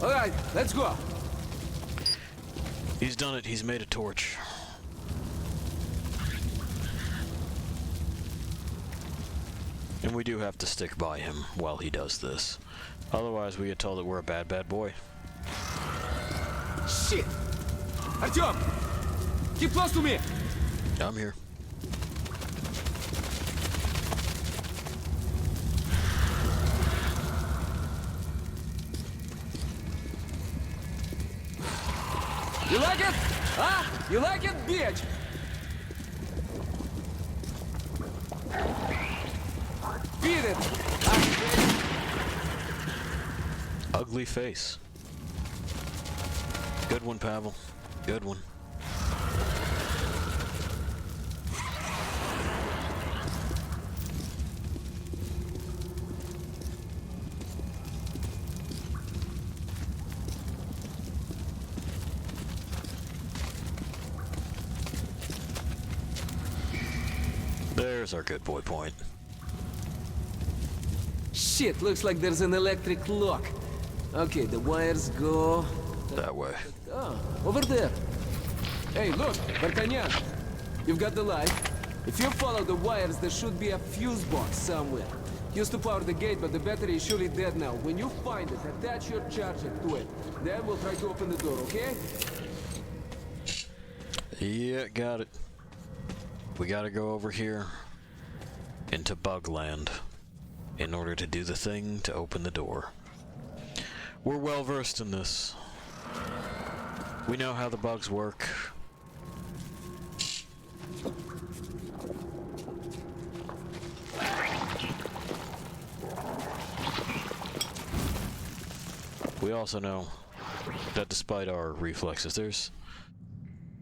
Alright, let's go. He's done it. He's made a torch. And we do have to stick by him while he does this. Otherwise, we get told that we're a bad, bad boy. Shit! Artyom! Keep close to me! I'm here. You like it? Huh? You like it, bitch? Beat it! Ugly face. Good one, Pavel. Good one. There's our good boy point. Shit, looks like there's an electric lock. Okay, the wires go... that way. Ah, over there. Hey, look, D'Artagnan. You've got the light. If you follow the wires, there should be a fuse box somewhere. Used to power the gate, but the battery is surely dead now. When you find it, attach your charger to it. Then we'll try to open the door, okay? Yeah, got it. We gotta go over here into Bugland in order to do the thing to open the door. We're well versed in this. We know how the bugs work. We also know that despite our reflexes, there's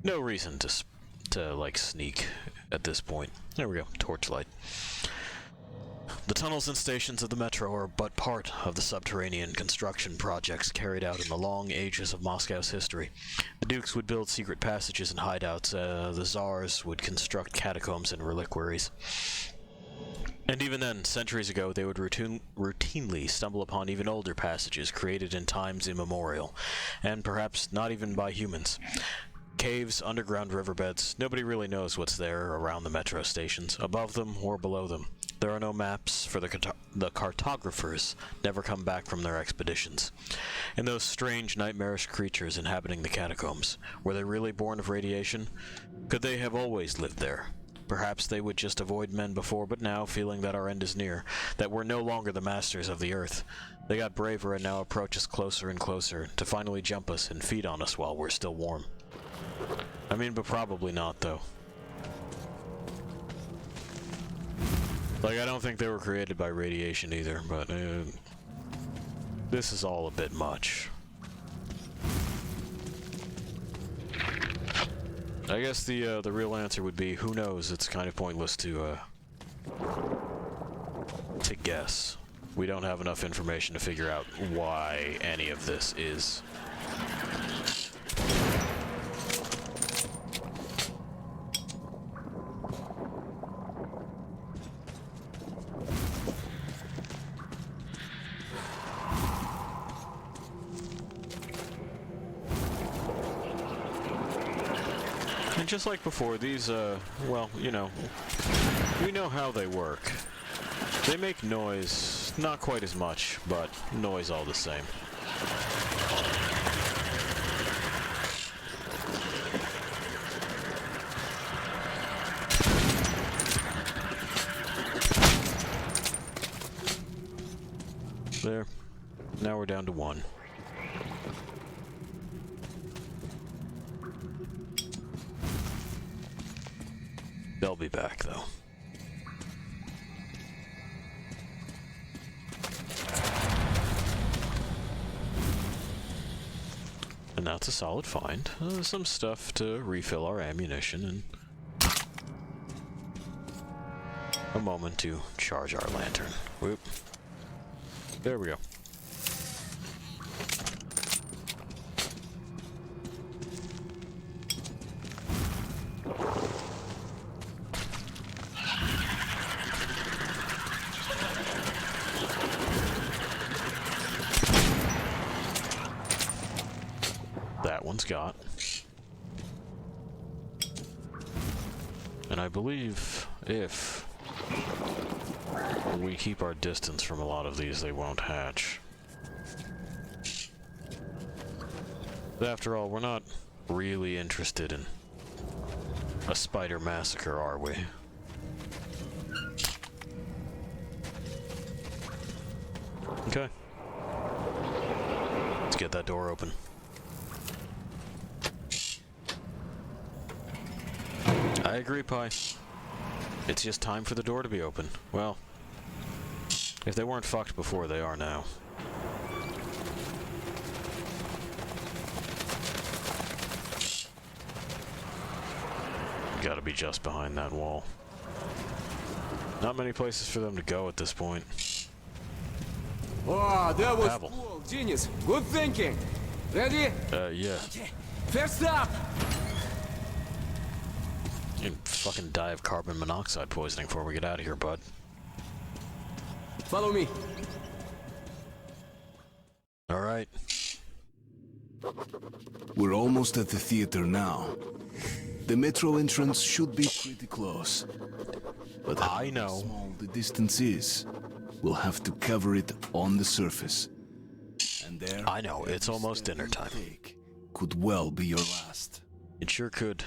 no reason to like sneak at this point. There we go, torchlight. The tunnels and stations of the metro are but part of the subterranean construction projects carried out in the long ages of Moscow's history. The dukes would build secret passages and hideouts, the czars would construct catacombs and reliquaries. And even then, centuries ago, they would routinely stumble upon even older passages created in times immemorial, and perhaps not even by humans. Caves, underground riverbeds, nobody really knows what's there around the metro stations, above them or below them. There are no maps, for the cartographers never come back from their expeditions. And those strange, nightmarish creatures inhabiting the catacombs, were they really born of radiation? Could they have always lived there? Perhaps they would just avoid men before, but now, feeling that our end is near, that we're no longer the masters of the earth, they got braver and now approach us closer and closer, to finally jump us and feed on us while we're still warm. I mean, but probably not, though. Like, I don't think they were created by radiation either, but this is all a bit much. I guess the real answer would be, who knows? It's kind of pointless to guess. We don't have enough information to figure out why any of this is. Just like before, these, well, you know, we know how they work. They make noise, not quite as much, but noise all the same. There. Now we're down to one. They'll be back, though. And that's a solid find. Some stuff to refill our ammunition and a moment to charge our lantern. Whoop. There we go. That one's got. And I believe if we keep our distance from a lot of these, they won't hatch. But after all, we're not really interested in a spider massacre, are we? Okay. Let's get that door open. I agree, Pi. It's just time for the door to be open. Well, if they weren't fucked before, they are now. Gotta be just behind that wall. Not many places for them to go at this point. Oh, that was Pavel. cool. Genius. Good thinking. Ready? Yeah. First up! You fucking die of carbon monoxide poisoning before we get out of here, bud. Follow me. Alright. We're almost at the theater now. The metro entrance should be pretty close. But I know. How small the distance is, we'll have to cover it on the surface. And there, I know, it's almost dinner time. Could well be your last. It sure could.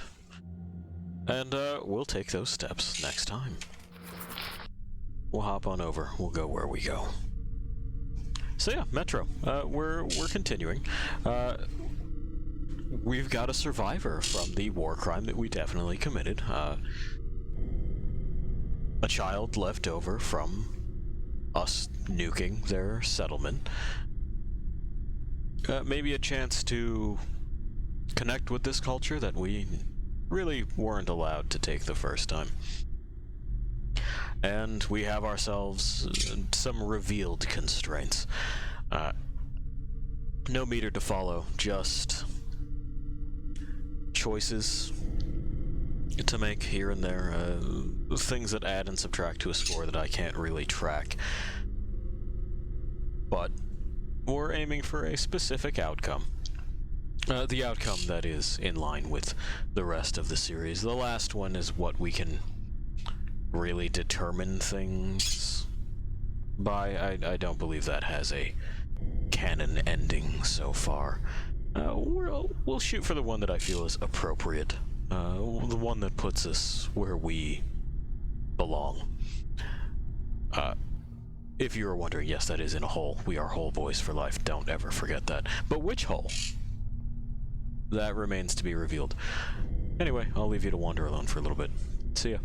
And we'll take those steps next time. We'll hop on over. We'll go where we go. So yeah, Metro. We're continuing. We've got a survivor from the war crime that we definitely committed. A child left over from us nuking their settlement. Maybe a chance to connect with this culture that we really weren't allowed to take the first time. And we have ourselves some revealed constraints. No meter to follow, just choices to make here and there, things that add and subtract to a score that I can't really track. But we're aiming for a specific outcome. The outcome that is in line with the rest of the series. The last one is what we can really determine things by. I don't believe that has a canon ending so far. We'll shoot for the one that I feel is appropriate. The one that puts us where we belong. If you were wondering, yes, that is in a hole. We are hole boys for life. Don't ever forget that. But which hole? That remains to be revealed. Anyway, I'll leave you to wander alone for a little bit. See ya.